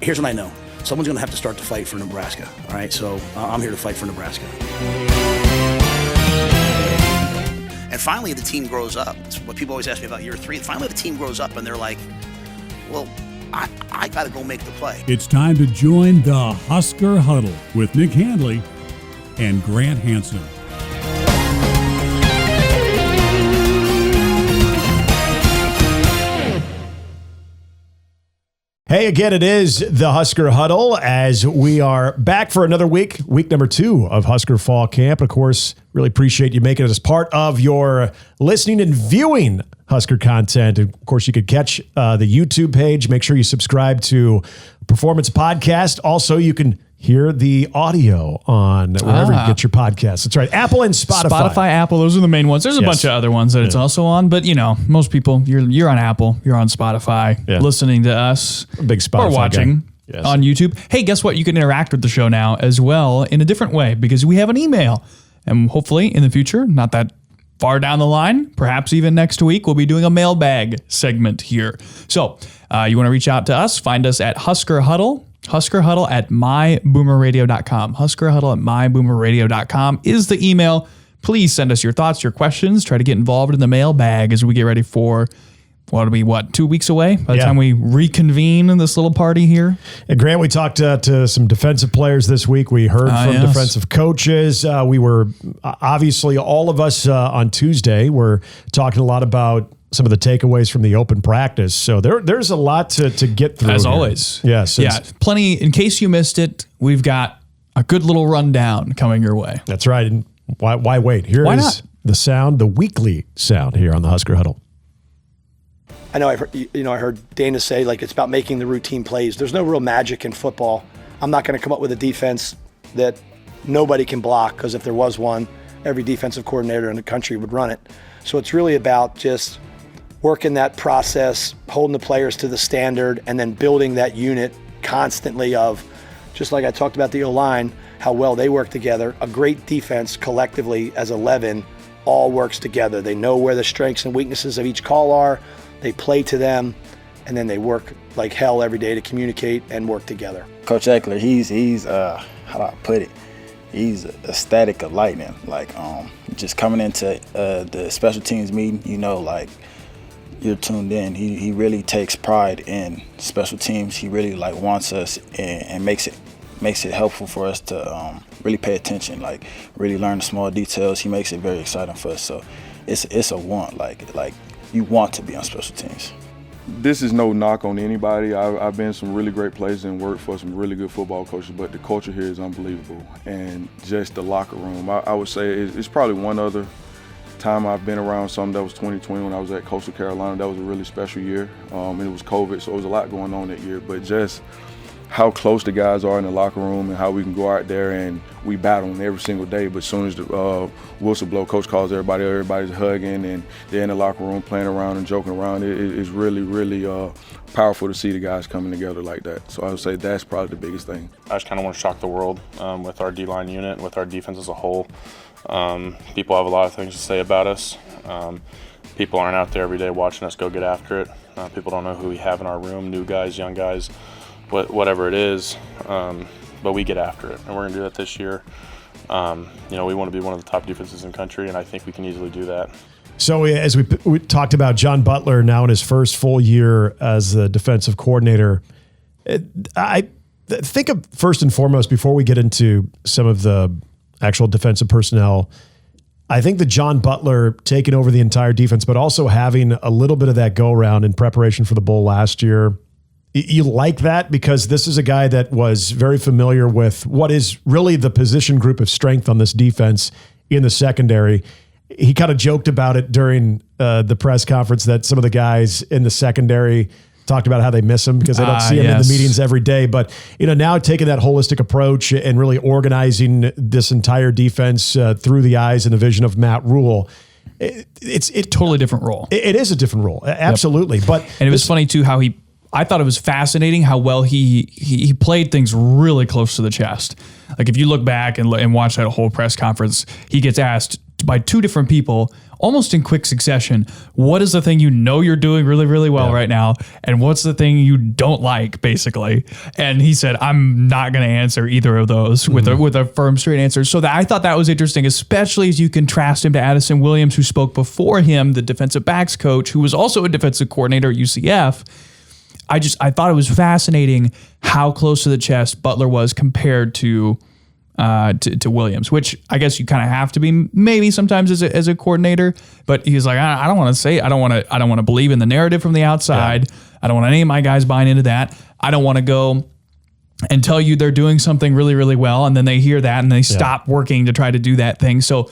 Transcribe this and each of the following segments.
here's what I know. Someone's going to have to start to fight for Nebraska. All right, so I'm here to fight for Nebraska. And finally, the team grows up. It's what people always ask me about year 3. Finally, the team grows up, and they're like, well, I got to go make the play. It's time to join the Husker Huddle with Nick Handley and Grant Hansen. Hey, again, it is the Husker Huddle as we are back for another week number 2 of Husker Fall Camp. Of course, really appreciate you making it as part of your listening and viewing Husker content. And of course, you could catch the YouTube page. Make sure you subscribe to Performance Podcast. Also, you can hear the audio on wherever you get your podcasts. That's right. Apple and Spotify. Spotify, Apple, those are the main ones. There's a bunch of other ones that it's also on, but most people, you're on Apple, you're on Spotify, listening to us. Big Spotify or watching on YouTube. Hey, guess what? You can interact with the show now as well in a different way because we have an email. And hopefully in the future, not that far down the line, perhaps even next week, we'll be doing a mailbag segment here. So you want to reach out to us, find us at Husker Huddle at myboomerradio.com. Husker Huddle at myboomerradio.com is the email. Please send us your thoughts, your questions. Try to get involved in the mailbag as we get ready for, 2 weeks away by the time we reconvene in this little party here. And Grant, we talked to some defensive players this week. We heard from defensive coaches. We were, obviously, all of us on Tuesday were talking a lot about some of the takeaways from the open practice. So there's a lot to get through. As always. Yes. Yeah. Plenty. In case you missed it, we've got a good little rundown coming your way. That's right. And why wait? Here is the sound, the weekly sound here on the Husker Huddle. I know I heard Dana say it's about making the routine plays. There's no real magic in football. I'm not going to come up with a defense that nobody can block because if there was one, every defensive coordinator in the country would run it. So it's really about just working that process, holding the players to the standard, and then building that unit constantly of, just like I talked about the O-line, how well they work together. A great defense collectively as 11 all works together. They know where the strengths and weaknesses of each call are. They play to them, and then they work like hell every day to communicate and work together. Coach Eckler, he's how do I put it? He's a static of lightning. Just coming into the special teams meeting, you're tuned in. He really takes pride in special teams. He really wants us and makes it helpful for us to really pay attention, really learn the small details. He makes it very exciting for us. So it's a want, you want to be on special teams. This is no knock on anybody. I've been in some really great places and worked for some really good football coaches, but the culture here is unbelievable. And just the locker room, I would say it's probably one other time I've been around something. That was 2020 when I was at Coastal Carolina. That was a really special year. And it was COVID, so it was a lot going on that year. But just how close the guys are in the locker room and how we can go out there and we battle every single day. But as soon as the whistle blow, coach calls everybody's hugging and they're in the locker room playing around and joking around. It's really, really powerful to see the guys coming together like that. So I would say that's probably the biggest thing. I just kind of want to shock the world with our D-line unit and with our defense as a whole. People have a lot of things to say about us. People aren't out there every day watching us go get after it. People don't know who we have in our room, new guys, young guys, whatever it is, but we get after it, and we're going to do that this year. We want to be one of the top defenses in the country, and I think we can easily do that. So as we talked about John Butler now in his first full year as the defensive coordinator, I think of first and foremost, before we get into some of the actual defensive personnel, I think that John Butler taking over the entire defense, but also having a little bit of that go-around in preparation for the bowl last year, you like that because this is a guy that was very familiar with what is really the position group of strength on this defense in the secondary. He kind of joked about it during the press conference that some of the guys in the secondary talked about how they miss him because they don't see him in the meetings every day. But, now taking that holistic approach and really organizing this entire defense through the eyes and the vision of Matt Rule, it's totally different role. It is a different role. Absolutely. Yep. And it was funny too, how I thought it was fascinating how well he played things really close to the chest. If you look back and watch that whole press conference, he gets asked by two different people almost in quick succession. What is the thing you know you're doing really, really well right now? And what's the thing you don't like, basically? And he said, I'm not going to answer either of those with a firm, straight answer. So I thought that was interesting, especially as you contrast him to Addison Williams, who spoke before him, the defensive backs coach, who was also a defensive coordinator at UCF. I thought it was fascinating how close to the chest Butler was compared to Williams, which I guess you kind of have to be maybe sometimes as a coordinator. But he's like, I don't want to say, I don't want to believe in the narrative from the outside. Yeah. I don't want any of my guys buying into that. I don't want to go and tell you they're doing something really, really well, and then they hear that and they stop working to try to do that thing. So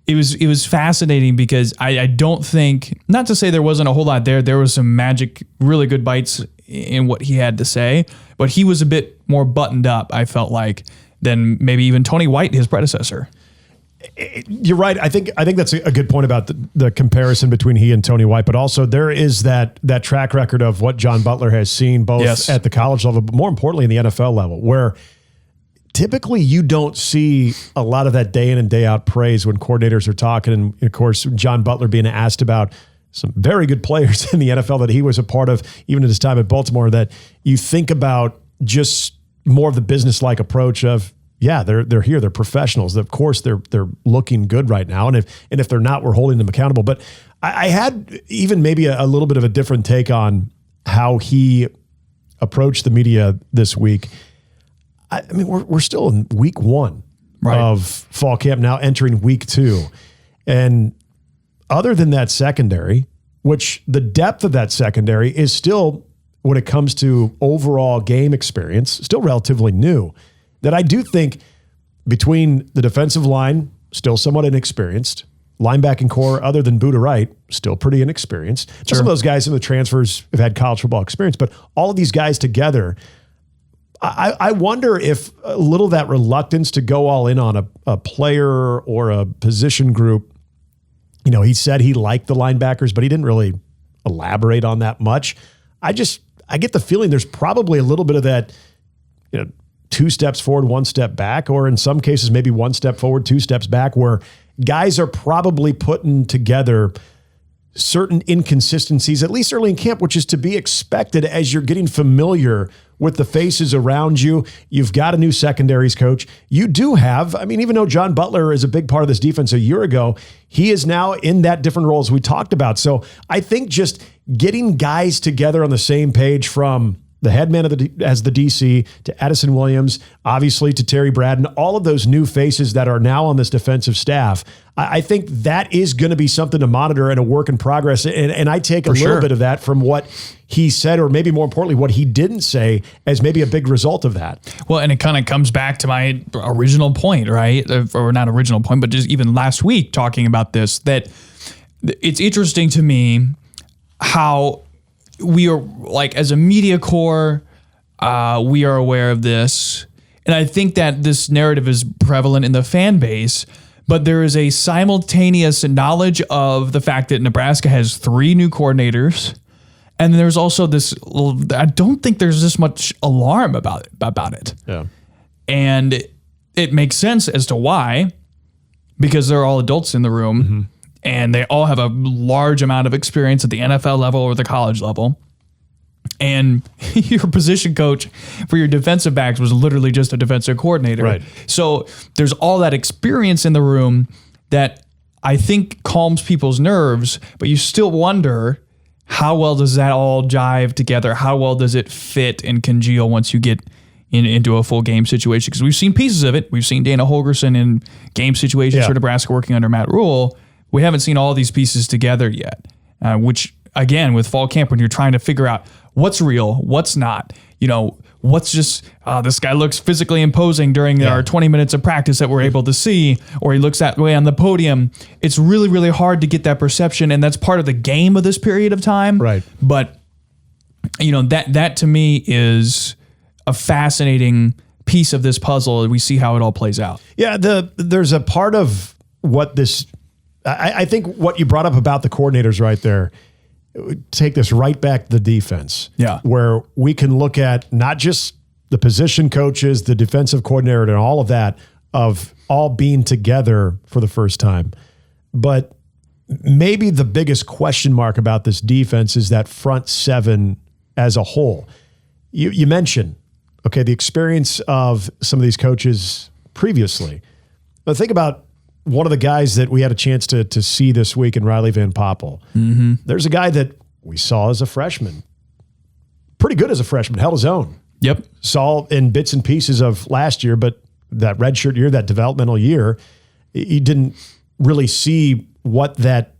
it was fascinating because I don't think, not to say there wasn't a whole lot there. There was some magic, really good bites in what he had to say, but he was a bit more buttoned up, I felt like, than maybe even Tony White, his predecessor. You're right. I think that's a good point about the comparison between he and Tony White, but also there is that track record of what John Butler has seen both at the college level, but more importantly in the NFL level, where typically you don't see a lot of that day in and day out praise when coordinators are talking. And of course, John Butler being asked about some very good players in the NFL that he was a part of, even at his time at Baltimore, that you think about just more of the business-like approach of, they're here, they're professionals. Of course, they're looking good right now, and if they're not, we're holding them accountable. But I had even maybe a little bit of a different take on how he approached the media this week. I mean, we're still in week 1 of fall camp now, entering week 2, and other than that secondary, which the depth of that secondary is still, when it comes to overall game experience, still relatively new, that I do think between the defensive line, still somewhat inexperienced, linebacking core, other than Buda Wright, still pretty inexperienced. Sure. Some of those guys in the transfers have had college football experience, but all of these guys together, I wonder if a little of that reluctance to go all in on a player or a position group, he said he liked the linebackers, but he didn't really elaborate on that much. I get the feeling there's probably a little bit of that, 2 steps forward, 1 step back, or in some cases, maybe 1 step forward, 2 steps back, where guys are probably putting together certain inconsistencies, at least early in camp, which is to be expected as you're getting familiar with the faces around you. You've got a new secondaries coach. You do have, even though John Butler is a big part of this defense a year ago, he is now in that different role as we talked about. So I think just getting guys together on the same page, from the head man as the DC to Addison Williams, obviously to Terry Braden, all of those new faces that are now on this defensive staff, I think that is going to be something to monitor and a work in progress. And I take a little bit of that from what he said, or maybe more importantly, what he didn't say, as maybe a big result of that. Well, and it kind of comes back to my original point, right? Or not original point, but just even last week talking about this, that it's interesting to me how we are, like, as a media corps, we are aware of this. And I think that this narrative is prevalent in the fan base, but there is a simultaneous knowledge of the fact that Nebraska has 3 new coordinators. And there's also this, I don't think there's this much alarm about it. Yeah. And it makes sense as to why, because they're all adults in the room. Mm-hmm. And they all have a large amount of experience at the NFL level or the college level. And your position coach for your defensive backs was literally just a defensive coordinator. Right. So there's all that experience in the room that I think calms people's nerves, but you still wonder, how well does that all jive together? How well does it fit and congeal once you get into a full game situation? Because we've seen pieces of it. We've seen Dana Holgerson in game situations for Nebraska working under Matt Rule. We haven't seen all these pieces together yet, which, again, with fall camp, when you're trying to figure out what's real, what's not, what's just, this guy looks physically imposing during our 20 minutes of practice that we're able to see, or he looks that way on the podium. It's really, really hard to get that perception, and that's part of the game of this period of time. Right. But, that to me is a fascinating piece of this puzzle. We see how it all plays out. Yeah, there's a part of what this... I think what you brought up about the coordinators right there, take this right back to the defense. Yeah. Where we can look at not just the position coaches, the defensive coordinator, and all of that, of all being together for the first time. but maybe the biggest question mark about this defense is that front seven as a whole. You mentioned, okay, the experience of some of these coaches previously. But think about one of the guys that we had a chance to see this week in Riley Van Poppel. Mm-hmm. There's a guy that we saw as a freshman. Pretty good as a freshman, held his own. Yep. Saw in bits and pieces of last year, but that redshirt year, that developmental year, he didn't really see what that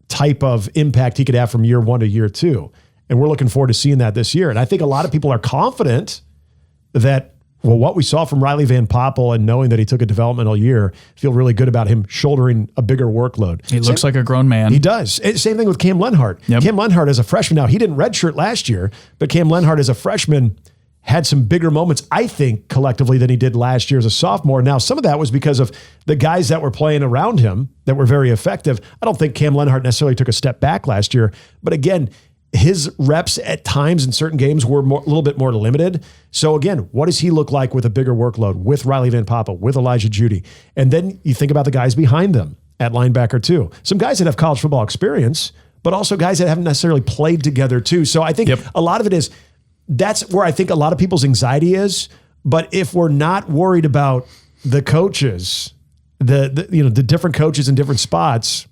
type of impact he could have from year one to year two. And we're looking forward to seeing that this year. And I think a lot of people are confident that, well, what we saw from Riley Van Poppel and knowing that he took a developmental year, feel really good about him shouldering a bigger workload. He looks like a grown man. He does. Same thing with Cam Lenhart. Yep. Cam Lenhart as a freshman, now he didn't redshirt last year, but Cam Lenhart as a freshman had some bigger moments, I think, collectively than he did last year as a sophomore. Now, some of that was because of the guys that were playing around him that were very effective. I don't think Cam Lenhart necessarily took a step back last year, but again, his reps at times in certain games were a little bit more limited. So again, what does he look like with a bigger workload, with Riley Van Poppel, with Elijah Judy? And then you think about the guys behind them at linebacker too. Some guys that have college football experience, but also guys that haven't necessarily played together too. So I think a lot of it is, that's where I think a lot of people's anxiety is. But if we're not worried about the coaches, the different coaches in different spots,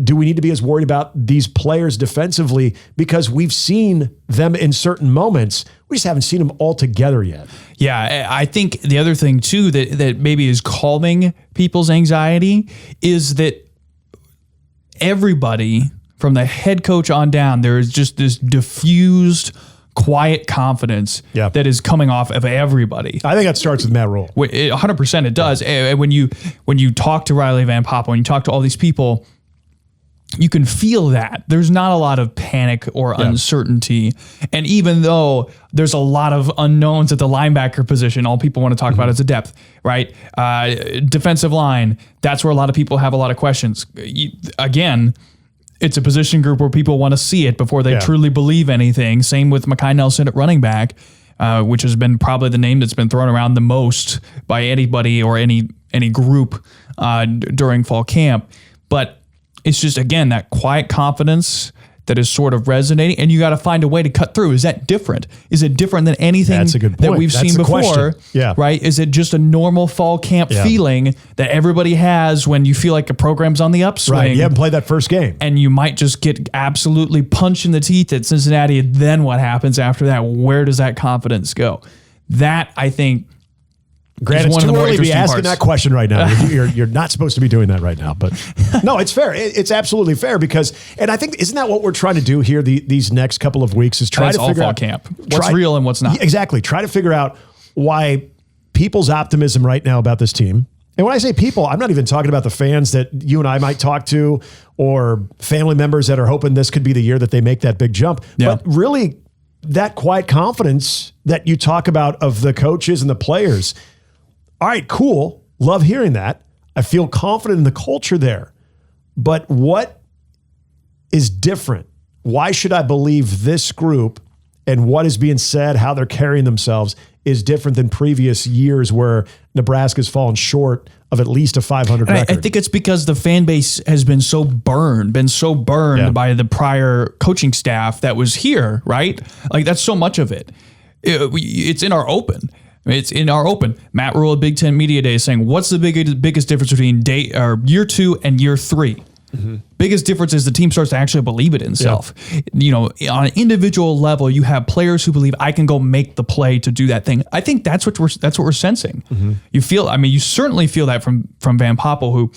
do we need to be as worried about these players defensively? Because we've seen them in certain moments. We just haven't seen them all together yet. Yeah, I think the other thing too that maybe is calming people's anxiety is that everybody from the head coach on down, there is just this diffused, quiet confidence that is coming off of everybody. I think that starts with Matt Rule. 100% it does. And when you talk to Riley Van Poppel, when you talk to all these people, you can feel that. There's not a lot of panic or uncertainty. And even though there's a lot of unknowns at the linebacker position, all people want to talk about is the depth, right? Defensive line, that's where a lot of people have a lot of questions. Again, it's a position group where people want to see it before they truly believe anything. Same with Mekhi Nelson at running back, which has been probably the name that's been thrown around the most by anybody or any group during fall camp. But it's just, again, that quiet confidence that is sort of resonating, and you got to find a way to cut through. Is that different? Is it different than anything that we've seen before? Yeah. Right? Is it just a normal fall camp feeling that everybody has when you feel like a program's on the upswing? Right. You haven't played that first game. And you might just get absolutely punched in the teeth at Cincinnati. And then what happens after that? Where does that confidence go? That, I think, Grant, it's too early to be asking that question right now. You're not supposed to be doing that right now, but no, it's fair. It's absolutely fair because, and I think, isn't that what we're trying to do here these next couple of weeks is try to figure out camp. What's real and what's not. Exactly. Try to figure out why people's optimism right now about this team. And when I say people, I'm not even talking about the fans that you and I might talk to or family members that are hoping this could be the year that they make that big jump. Yeah. But really that quiet confidence that you talk about of the coaches and the players. All right, cool. Love hearing that. I feel confident in the culture there. But what is different? Why should I believe this group and what is being said, how they're carrying themselves is different than previous years where Nebraska's fallen short of at least a 500 record? I think it's because the fan base has been so burned by the prior coaching staff that was here, right? Like that's so much of it. It's in our open. It's in our open. Matt Rule at Big Ten Media Day is saying, what's the biggest difference between year 2 and year 3? Mm-hmm. Biggest difference is the team starts to actually believe it in itself. Yeah. On an individual level, you have players who believe I can go make the play to do that thing. I think that's what we're sensing. Mm-hmm. You certainly feel that from Van Poppel, who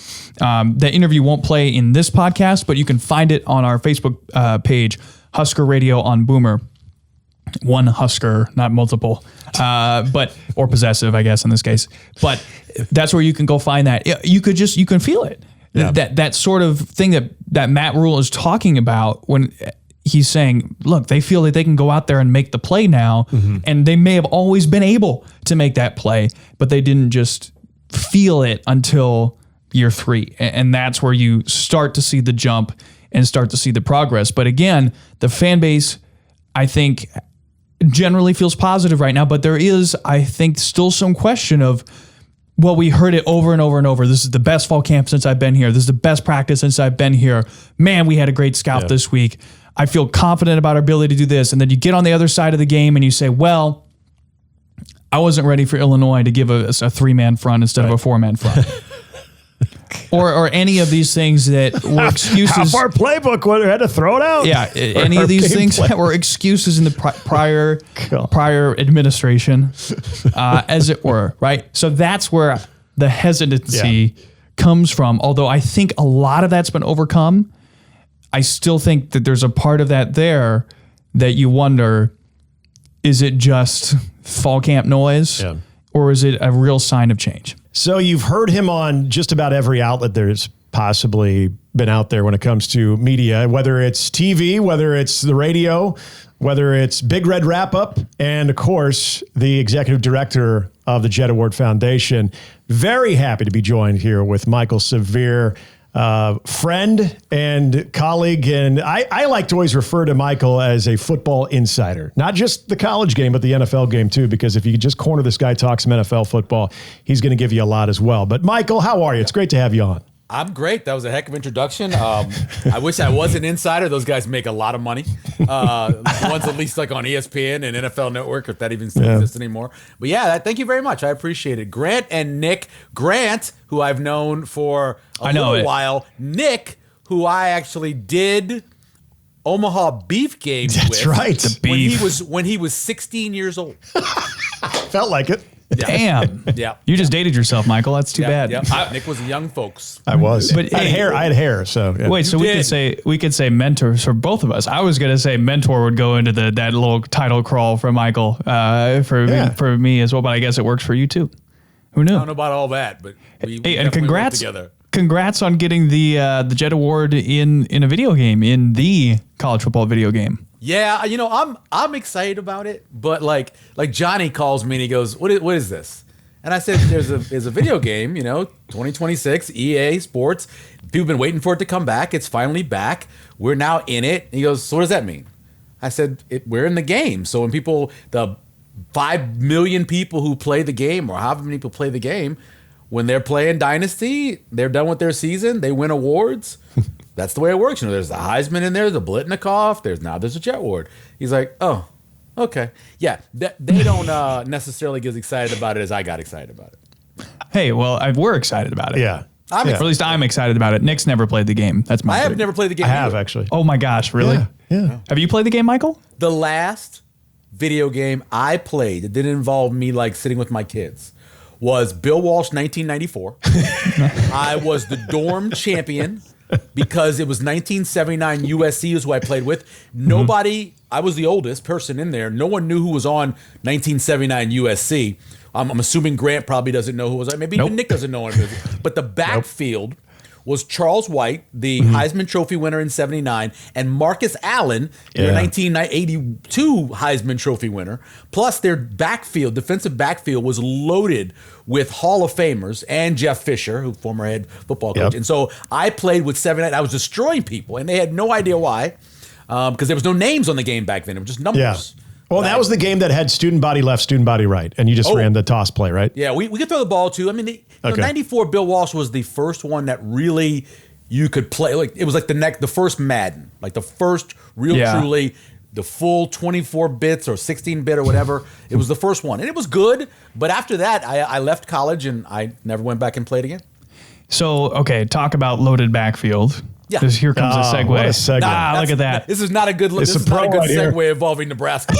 that interview won't play in this podcast, but you can find it on our Facebook page, Husker Radio on Boomer. One Husker, not multiple, or possessive, I guess in this case. But that's where you can go find that. You can feel it. Yeah. That sort of thing that Matt Rule is talking about when he's saying, look, they feel that they can go out there and make the play now, and they may have always been able to make that play, but they didn't just feel it until year 3. And that's where you start to see the jump and start to see the progress. But again, the fan base, I think, generally feels positive right now, but there is, I think, still some question of Well, we heard it over and over and over. This is the best fall camp since I've been here. This is the best practice since I've been here. Man, we had a great scout this week. I feel confident about our ability to do this. And then you get on the other side of the game and you say, well, I wasn't ready for Illinois to give a three-man front instead of a four-man front. or any of these things that were excuses. Half our playbook would have had to throw it out. Yeah, any of these things that were excuses in the prior administration, as it were, right? So that's where the hesitancy comes from. Although I think a lot of that's been overcome, I still think that there's a part of that there that you wonder, is it just fall camp noise or is it a real sign of change? So you've heard him on just about every outlet there's possibly been out there when it comes to media, whether it's TV, whether it's the radio, whether it's Big Red Wrap Up, and of course, the executive director of the Jet Award Foundation. Very happy to be joined here with Michael Severe, friend and colleague. And I like to always refer to Michael as a football insider, not just the college game, but the NFL game too, because if you could just corner this guy, talk some NFL football, he's going to give you a lot as well. But Michael, how are you? It's great to have you on. I'm great. That was a heck of an introduction. I wish I was an insider. Those guys make a lot of money. One's at least like on ESPN and NFL Network, if that even still exists anymore. But yeah, thank you very much. I appreciate it. Grant and Nick. Grant, who I've known for a little while. Nick, who I actually did Omaha beef games with. That's right. The beef. When he was 16 years old. Felt like it. Damn. Yeah. You just dated yourself, Michael. That's too bad. Yeah. Nick was young folks. I was. But I had hair. So yeah. wait, so we could say mentors for both of us. I was gonna say mentor would go into that little title crawl for Michael for me as well, but I guess it works for you too. Who knew? I don't know about all that, but we and congrats together. Congrats on getting the Jet Award in a video game, in the college football video game. Yeah, I'm excited about it, but like Johnny calls me and he goes, "What is this?" And I said, "There's a video game, 2026 EA Sports. People have been waiting for it to come back. It's finally back. We're now in it." And he goes, "So what does that mean?" I said, "We're in the game. So when the 5 million people who play the game, or however many people play the game, when they're playing Dynasty, they're done with their season. They win awards." That's the way it works. There's the Heisman in there, the Blitnikoff. There's a Jet Award. He's like, oh, okay. Yeah, they don't necessarily get as excited about it as I got excited about it. Hey, well, we're excited about it. Yeah. Or at least I'm excited about it. Nick's never played the game. That's my I have never played the game. I have, actually. Oh my gosh, really? Yeah. Have you played the game, Michael? The last video game I played that didn't involve me like sitting with my kids was Bill Walsh 1994. I was the dorm champion. Because it was 1979 USC is who I played with. Nobody, I was the oldest person in there. No one knew who was on 1979 USC. I'm assuming Grant probably doesn't know who was on. Maybe even Nick doesn't know who it was. But the backfield was Charles White, the Heisman Trophy winner in 79, and Marcus Allen, their 1982 Heisman Trophy winner. Plus their defensive backfield was loaded with Hall of Famers and Jeff Fisher, who former head football coach. And so I played with 7. I was destroying people, and they had no idea why, because there was no names on the the back then. It was just numbers. Yeah. Well, that was the game that had student body left, student body right, and you just ran the toss play, right? Yeah, we could throw the ball too. I mean, 94 Bill Walsh was the first one that really you could play. Like it was like the first Madden, like the first truly the full 24 bits or 16 bit or whatever. It was the first one, and it was good. But after that, I left college and I never went back and played again. So talk about loaded backfield. Yeah. Because here comes a segue. What a segue. Look at that. This is not a good. This is not a good segue involving Nebraska.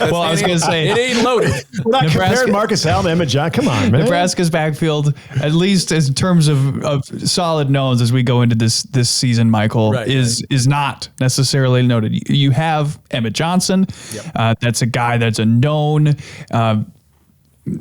Well, I was going to say it ain't loaded. We're not comparing Marcus Allen to Emmett John. Come on, man. Nebraska's backfield, at least in terms of solid knowns as we go into this season, Michael, is not necessarily noted. You have Emmett Johnson. Yep. That's a guy that's a known.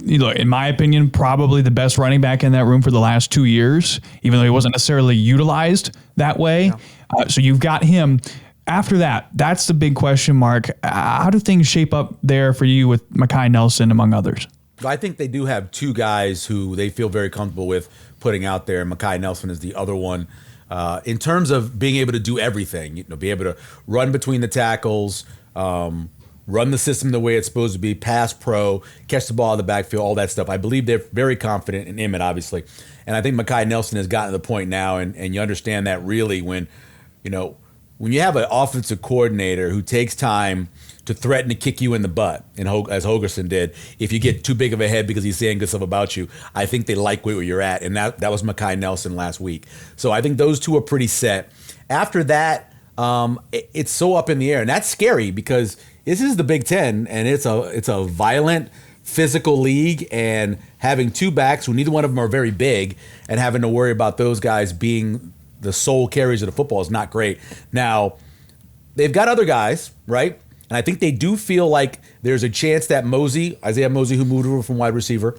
In my opinion, probably the best running back in that room for the last 2 years, even though he wasn't necessarily utilized that way. Yeah. So you've got him. After that, that's the big question mark. How do things shape up there for you with Mekhi Nelson, among others? I think they do have two guys who they feel very comfortable with putting out there. Mekhi Nelson is the other one. In terms of being able to do everything, be able to run between the tackles, run the system the way it's supposed to be, pass pro, catch the ball out of the backfield, all that stuff. I believe they're very confident in Emmett, obviously. And I think Mekhi Nelson has gotten to the point now, and you understand that really when you have an offensive coordinator who takes time to threaten to kick you in the butt, and as Holgerson did, if you get too big of a head because he's saying good stuff about you, I think they like where you're at. And that was Mekhi Nelson last week. So I think those two are pretty set. After that, it's so up in the air. And that's scary because this is the Big Ten, and it's a violent, physical league, and having two backs who neither one of them are very big and having to worry about those guys being the sole carriers of the football is not great. Now, they've got other guys, right? And I think they do feel like there's a chance that Isaiah Mosey, who moved over from wide receiver,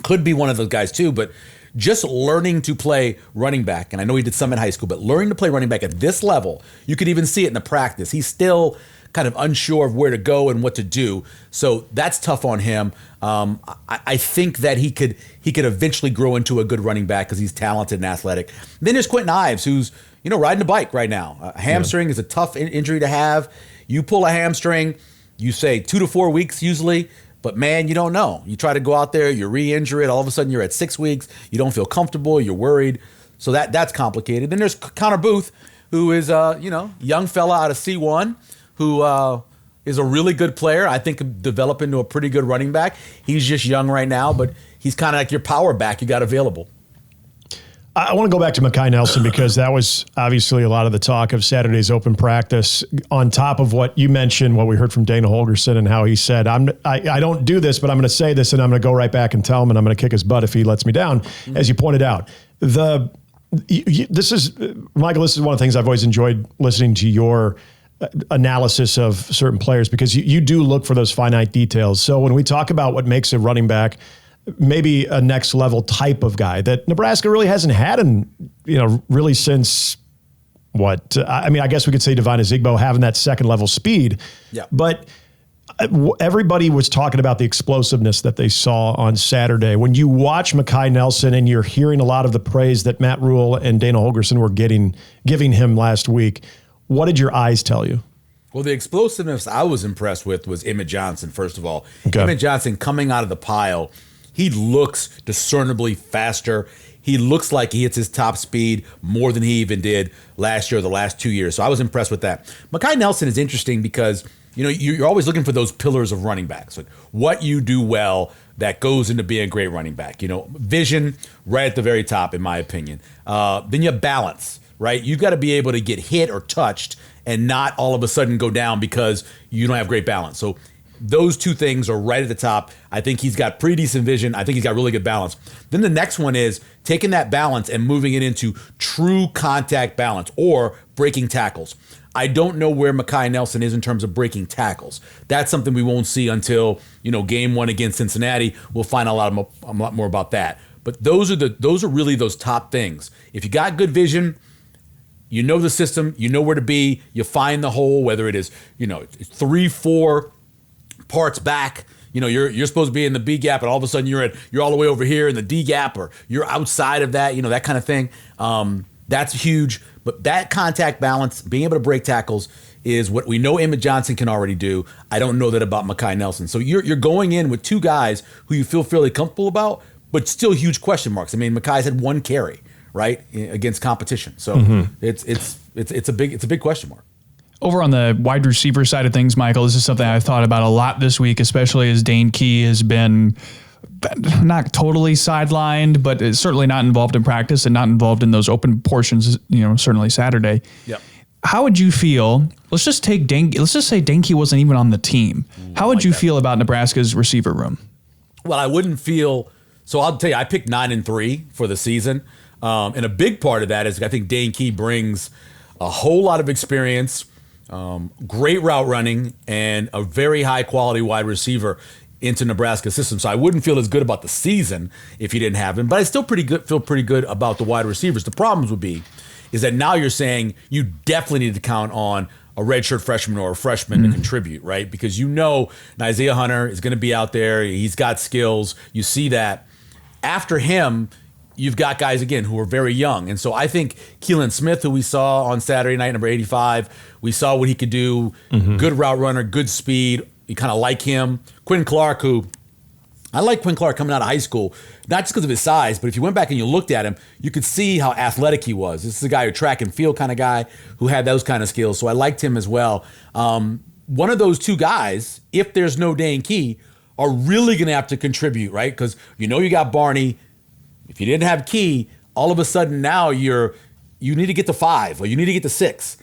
could be one of those guys too. But just learning to play running back, and I know he did some in high school, but learning to play running back at this level, you could even see it in the practice. He's still kind of unsure of where to go and what to do. So that's tough on him. I think that he could eventually grow into a good running back because he's talented and athletic. Then there's Quentin Ives, who's riding a bike right now. A hamstring is a tough injury to have. You pull a hamstring, you say 2 to 4 weeks usually, but man, you don't know. You try to go out there, you re-injure it, all of a sudden you're at 6 weeks, you don't feel comfortable, you're worried. So that's complicated. Then there's Connor Booth, who is young fella out of C1, who is a really good player. I think could develop into a pretty good running back. He's just young right now, but he's kind of like your power back you got available. I want to go back to Mekhi Nelson because that was obviously a lot of the talk of Saturday's open practice, on top of what you mentioned, what we heard from Dana Holgerson and how he said, I don't do this, but I'm going to say this and I'm going to go right back and tell him and I'm going to kick his butt if he lets me down, as you pointed out. This is one of the things I've always enjoyed listening to your analysis of certain players, because you do look for those finite details. So when we talk about what makes a running back maybe a next level type of guy that Nebraska really hasn't had really since I guess we could say Devine Ezigbo having that second level speed. Yeah. But everybody was talking about the explosiveness that they saw on Saturday. When you watch Mekhi Nelson and you're hearing a lot of the praise that Matt Rule and Dana Holgerson were giving him last week, what did your eyes tell you? Well, the explosiveness I was impressed with was Emmett Johnson, first of all. Okay. Emmett Johnson coming out of the pile, he looks discernibly faster. He looks like he hits his top speed more than he even did last year or the last 2 years. So I was impressed with that. Mekhi Nelson is interesting because, you're always looking for those pillars of running backs, like what you do well that goes into being a great running back. Vision right at the very top, in my opinion. Then you have balance, right? You've got to be able to get hit or touched and not all of a sudden go down because you don't have great balance. So those two things are right at the top. I think he's got pretty decent vision. I think he's got really good balance. Then the next one is taking that balance and moving it into true contact balance or breaking tackles. I don't know where Mekhi Nelson is in terms of breaking tackles. That's something we won't see until, game 1 against Cincinnati. We'll find a lot more about that. But those are really those top things. If you got good vision, you know the system, you know where to be, you find the hole, whether it is, 3-4 parts back, you're supposed to be in the B gap and all of a sudden you're all the way over here in the D gap, or you're outside of that, that kind of thing. That's huge. But that contact balance, being able to break tackles, is what we know Emmett Johnson can already do. I don't know that about Mekhi Nelson. So you're going in with two guys who you feel fairly comfortable about, but still huge question marks. I mean, Mekhi's had one carry, right, against competition. So it's a big question mark. Over on the wide receiver side of things, Michael, this is something I've thought about a lot this week, especially as Dane Key has been not totally sidelined, but is certainly not involved in practice and not involved in those open portions, certainly Saturday. Yep. How would you feel? Let's just say Dane Key wasn't even on the team. How would you feel about Nebraska's receiver room? Well, I wouldn't feel. So I'll tell you, I picked 9-3 for the season. And a big part of that is I think Dane Key brings a whole lot of experience, great route running, and a very high quality wide receiver into Nebraska's system. So I wouldn't feel as good about the season if he didn't have him, but I still feel pretty good about the wide receivers. The problems would be is that now you're saying you definitely need to count on a redshirt freshman or a freshman to contribute, right? Because Isaiah Hunter is going to be out there. He's got skills. You see that. After him, you've got guys, again, who are very young. And so I think Keelan Smith, who we saw on Saturday night, number 85, we saw what he could do. Good route runner, good speed. You kind of like him. Quinn Clark, who I like Quinn Clark coming out of high school, not just because of his size, but if you went back and you looked at him, you could see how athletic he was. This is a guy, who track and field kind of guy who had those kind of skills. So I liked him as well. One of those two guys, if there's no Dane Key, are really going to have to contribute, right? Because you got Barney. If you didn't have Key, all of a sudden now you need to get to 5 or you need to get to 6.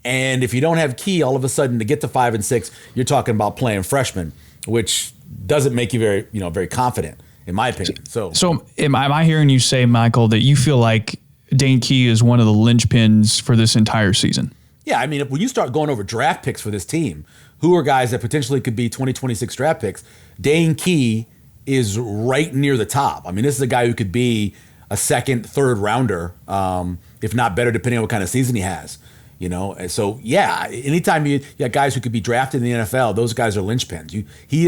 And if you don't have Key, all of a sudden to get to 5 and 6, you're talking about playing freshmen, which doesn't make you very confident, in my opinion. So am I hearing you say, Michael, that you feel like Dane Key is one of the linchpins for this entire season? Yeah, I mean, when you start going over draft picks for this team, who are guys that potentially could be 2026 draft picks, Dane Key is right near the top. I mean, this is a guy who could be a second, third rounder, if not better, depending on what kind of season he has. And so yeah, anytime you got guys who could be drafted in the NFL, those guys are linchpins. He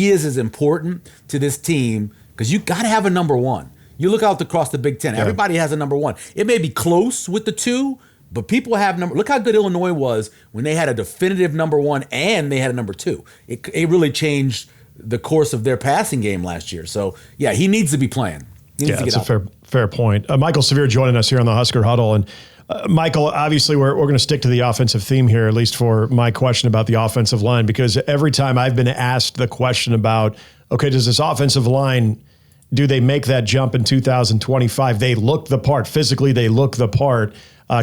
is as important to this team because you got to have a number one. You look out across the Big Ten, everybody has a number one. It may be close with the two, but people have number. Look how good Illinois was when they had a definitive number one and they had a number two. It really changed the course of their passing game last year. So yeah, he needs to be playing. That's a fair point. Michael Severe joining us here on the Husker Huddle. And Michael, obviously we're going to stick to the offensive theme here, at least for my question about the offensive line, because every time I've been asked the question about, okay, does this offensive line, do they make that jump in 2025? They look the part. Physically, they look the part.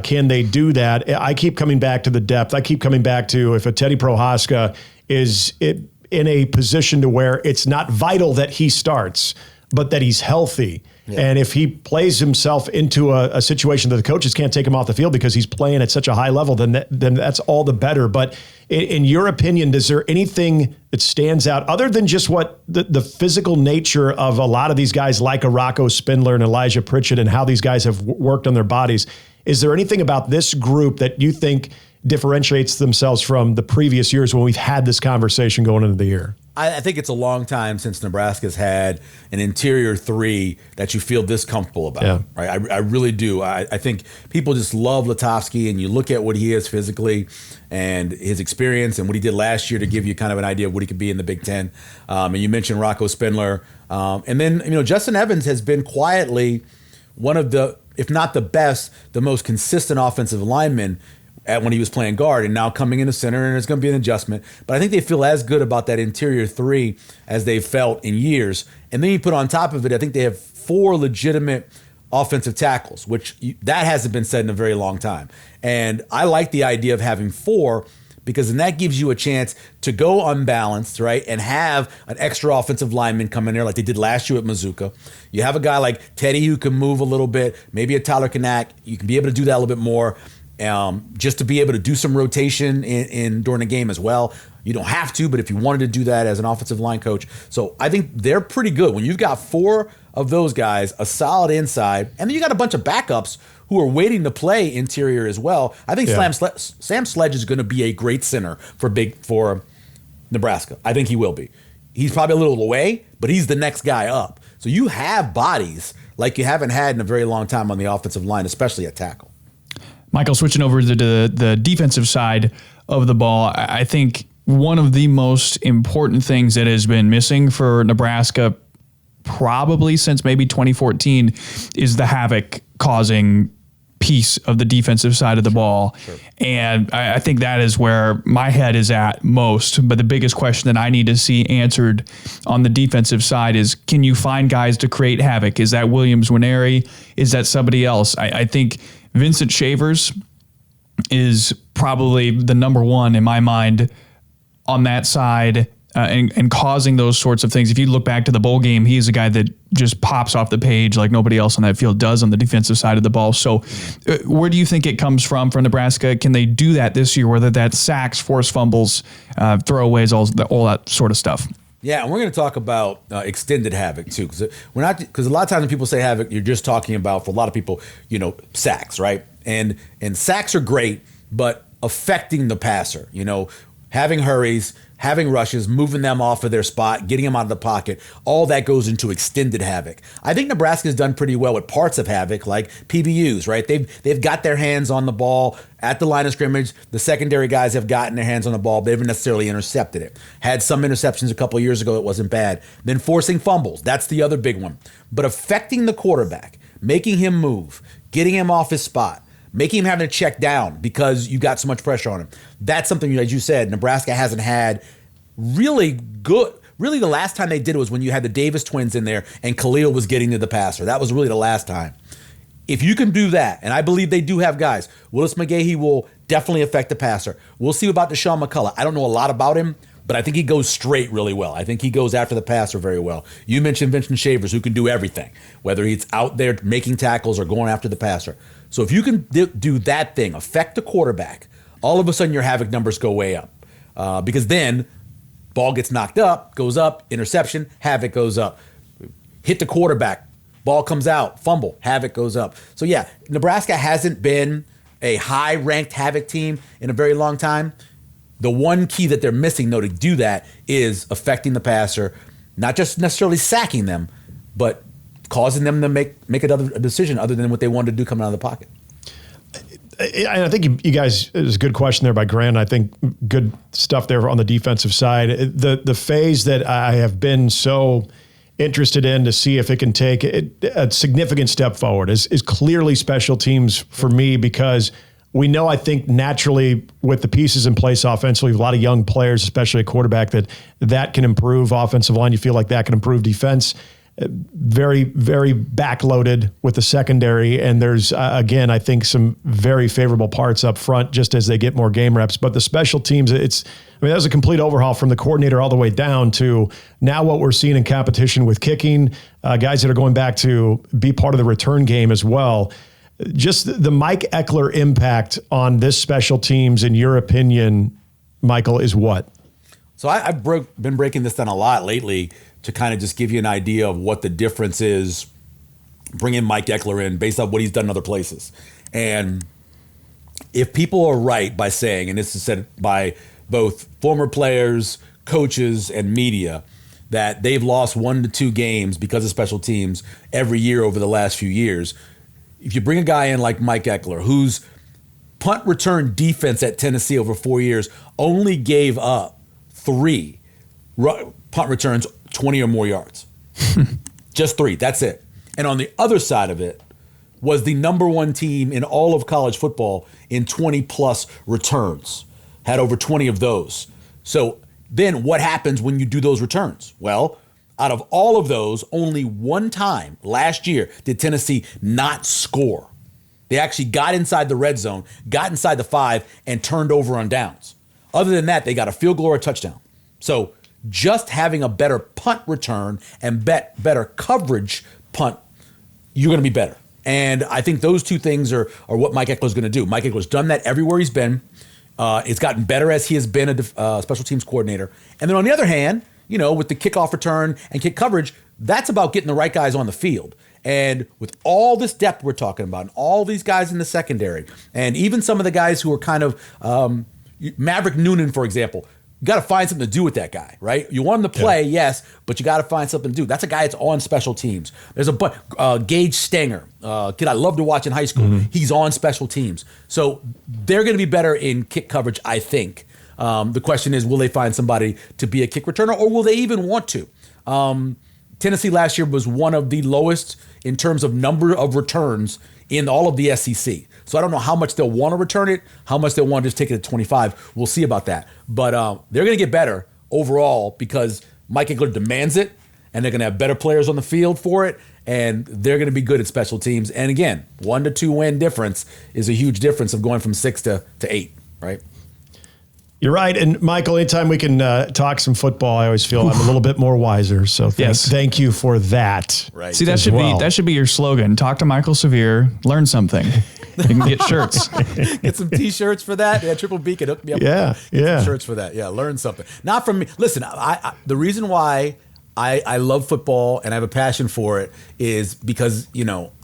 Can they do that? I keep coming back to the depth. I keep coming back to if a Teddy Prohaska is in a position to where it's not vital that he starts, but that he's healthy. Yeah. And if he plays himself into a situation that the coaches can't take him off the field because he's playing at such a high level, then that's all the better. But in your opinion, is there anything that stands out other than just what the physical nature of a lot of these guys like a Rocco Spindler and Elijah Pritchett and how these guys have worked on their bodies? Is there anything about this group that you think differentiates themselves from the previous years when we've had this conversation going into the year? I think it's a long time since Nebraska's had an interior three that you feel this comfortable about. Yeah. Right? I really do. I think people just love Letofsky, and you look at what he is physically and his experience and what he did last year to give you kind of an idea of what he could be in the Big Ten. And you mentioned Rocco Spindler. And then, Justin Evans has been quietly one of the, if not the best, the most consistent offensive lineman when he was playing guard, and now coming into center, and it's going to be an adjustment. But I think they feel as good about that interior three as they've felt in years. And then you put on top of it, I think they have 4 legitimate offensive tackles, which that hasn't been said in a very long time. And I like the idea of having 4 because then that gives you a chance to go unbalanced, right, and have an extra offensive lineman come in there like they did last year at Mazuka. You have a guy like Teddy who can move a little bit, maybe a Tyler Kanak. You can be able to do that a little bit more. Just to be able to do some rotation in during the game as well. You don't have to, but if you wanted to do that as an offensive line coach. So I think they're pretty good. When you've got 4 of those guys, a solid inside, and then you got a bunch of backups who are waiting to play interior as well. I think Sam Sledge is going to be a great center for Nebraska. I think he will be. He's probably a little away, but he's the next guy up. So you have bodies like you haven't had in a very long time on the offensive line, especially at tackle. Michael, switching over to the defensive side of the ball, I think one of the most important things that has been missing for Nebraska probably since maybe 2014 is the havoc causing piece of the defensive side of the ball. Sure. And I think that is where my head is at most. But the biggest question that I need to see answered on the defensive side is, can you find guys to create havoc? Is that Williams Nwaneri? Is that somebody else? I think Vincent Shavers is probably the number one in my mind on that side and causing those sorts of things. If you look back to the bowl game, he's a guy that just pops off the page like nobody else on that field does on the defensive side of the ball. So where do you think it comes from for Nebraska? Can they do that this year, whether that's sacks, forced fumbles, throwaways, all that sort of stuff? Yeah, and we're going to talk about extended havoc too, because a lot of times when people say havoc, you're just talking about, for a lot of people, sacks, right? And sacks are great, but affecting the passer, having hurries, having rushes, moving them off of their spot, getting them out of the pocket, all that goes into extended havoc. I think Nebraska's done pretty well with parts of havoc, like PBUs, right? They've got their hands on the ball at the line of scrimmage. The secondary guys have gotten their hands on the ball. They haven't necessarily intercepted it. Had some interceptions a couple of years ago. It wasn't bad. Then forcing fumbles. That's the other big one. But affecting the quarterback, making him move, getting him off his spot, making him have to check down because you got so much pressure on him. That's something, as you said, Nebraska hasn't had really good. Really, the last time they did it was when you had the Davis twins in there and Khalil was getting to the passer. That was really the last time. If you can do that, and I believe they do have guys, Willis McGahee will definitely affect the passer. We'll see about Deshaun McCullough. I don't know a lot about him, but I think he goes straight really well. I think he goes after the passer very well. You mentioned Vincent Shavers, who can do everything, whether he's out there making tackles or going after the passer. So if you can do that thing, affect the quarterback, all of a sudden your havoc numbers go way up. Because then ball gets knocked up, goes up, interception, havoc goes up. Hit the quarterback, ball comes out, fumble, havoc goes up. So yeah, Nebraska hasn't been a high-ranked havoc team in a very long time. The one key that they're missing, though, to do that is affecting the passer, not just necessarily sacking them, but causing them to make a decision other than what they wanted to do coming out of the pocket. I think you guys, it was a good question there by Grant. I think good stuff there on the defensive side. The phase that I have been so interested in to see if it can take a significant step forward is clearly special teams for me, because we know, I think, naturally with the pieces in place offensively, a lot of young players, especially a quarterback, that can improve offensive line. You feel like that can improve defense. Very, very backloaded with the secondary. And there's, again, I think some very favorable parts up front just as they get more game reps. But the special teams, that was a complete overhaul from the coordinator all the way down to now what we're seeing in competition with kicking, guys that are going back to be part of the return game as well. Just the Mike Eckler impact on this special teams, in your opinion, Michael, is what? So I've been breaking this down a lot lately to kind of just give you an idea of what the difference is bringing Mike Eckler in based on what he's done in other places. And if people are right by saying, and this is said by both former players, coaches, and media, that they've lost 1 to 2 games because of special teams every year over the last few years, if you bring a guy in like Mike Eckler, whose punt return defense at Tennessee over 4 years only gave up 3 punt returns 20 or more yards. Just 3, that's it. And on the other side of it was the number 1 team in all of college football in 20-plus returns. Had over 20 of those. So then what happens when you do those returns? Well, out of all of those, only 1 time last year did Tennessee not score. They actually got inside the red zone, got inside the 5, and turned over on downs. Other than that, they got a field goal or a touchdown. So just having a better punt return and better coverage punt, you're going to be better. And I think those 2 things are what Mike Eckler's going to do. Mike Eckler's done that everywhere he's been. It's gotten better as he has been a special teams coordinator. And then on the other hand, with the kickoff return and kick coverage, that's about getting the right guys on the field. And with all this depth we're talking about, and all these guys in the secondary, and even some of the guys who are kind of Maverick Noonan, for example, you got to find something to do with that guy, right? You want him to play, yes, but you got to find something to do. That's a guy that's on special teams. There's Gage Stanger, kid I love to watch in high school. Mm-hmm. He's on special teams. So they're going to be better in kick coverage, I think. The question is, will they find somebody to be a kick returner, or will they even want to? Tennessee last year was one of the lowest in terms of number of returns in all of the SEC. So I don't know how much they'll want to return it, how much they'll want to just take it at 25. We'll see about that. But they're going to get better overall because Mike Eckler demands it, and they're going to have better players on the field for it, and they're going to be good at special teams. And again, 1 to 2 win difference is a huge difference of going from 6 to 8, right? You're right. And Michael, anytime we can talk some football, I always feel I'm a little bit more wiser. So thank you for that. Right. See, that should be your slogan. Talk to Michael Severe, learn something. You can get shirts. Get some T-shirts for that. Yeah, Triple B can hook me up. Yeah. Some shirts for that. Yeah, learn something. Not from me. Listen, I the reason why I love football and I have a passion for it is because,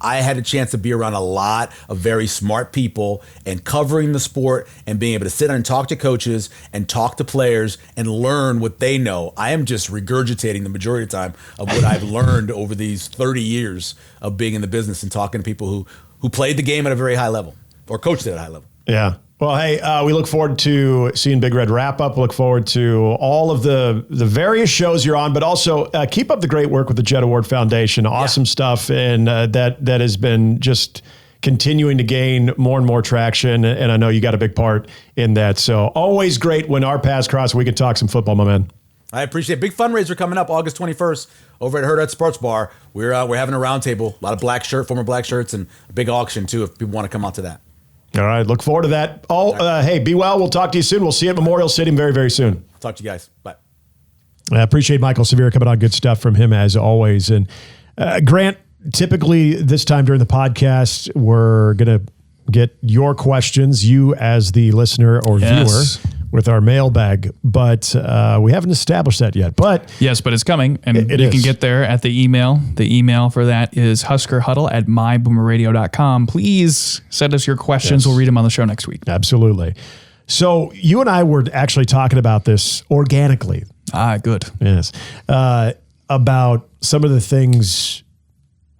I had a chance to be around a lot of very smart people and covering the sport and being able to sit and talk to coaches and talk to players and learn what they know. I am just regurgitating the majority of the time of what I've learned over these 30 years of being in the business and talking to people who played the game at a very high level or coached it at a high level. Yeah. Well, hey, we look forward to seeing Big Red wrap up. We look forward to all of the various shows you're on, but also keep up the great work with the Jet Award Foundation. Awesome stuff, and that has been just continuing to gain more and more traction, and I know you got a big part in that. So always great when our paths cross, we can talk some football, my man. I appreciate it. Big fundraiser coming up August 21st over at Herd Hut Sports Bar. We're having a roundtable, a lot of former black shirts, and a big auction too if people want to come out to that. All right, look forward to that. Hey, be well. We'll talk to you soon. We'll see you at Memorial Stadium very, very soon. Talk to you guys. Bye. I appreciate Michael Severe coming on. Good stuff from him as always. And Grant, typically this time during the podcast, we're going to get your questions, you as the listener or viewer, with our mailbag, but we haven't established that yet. But yes, but it's coming, and you can get there at the email. The email for that is huskerhuddle@myboomerradio.com. Please send us your questions. Yes. We'll read them on the show next week. Absolutely. So you and I were actually talking about this organically. Good. Yes. About some of the things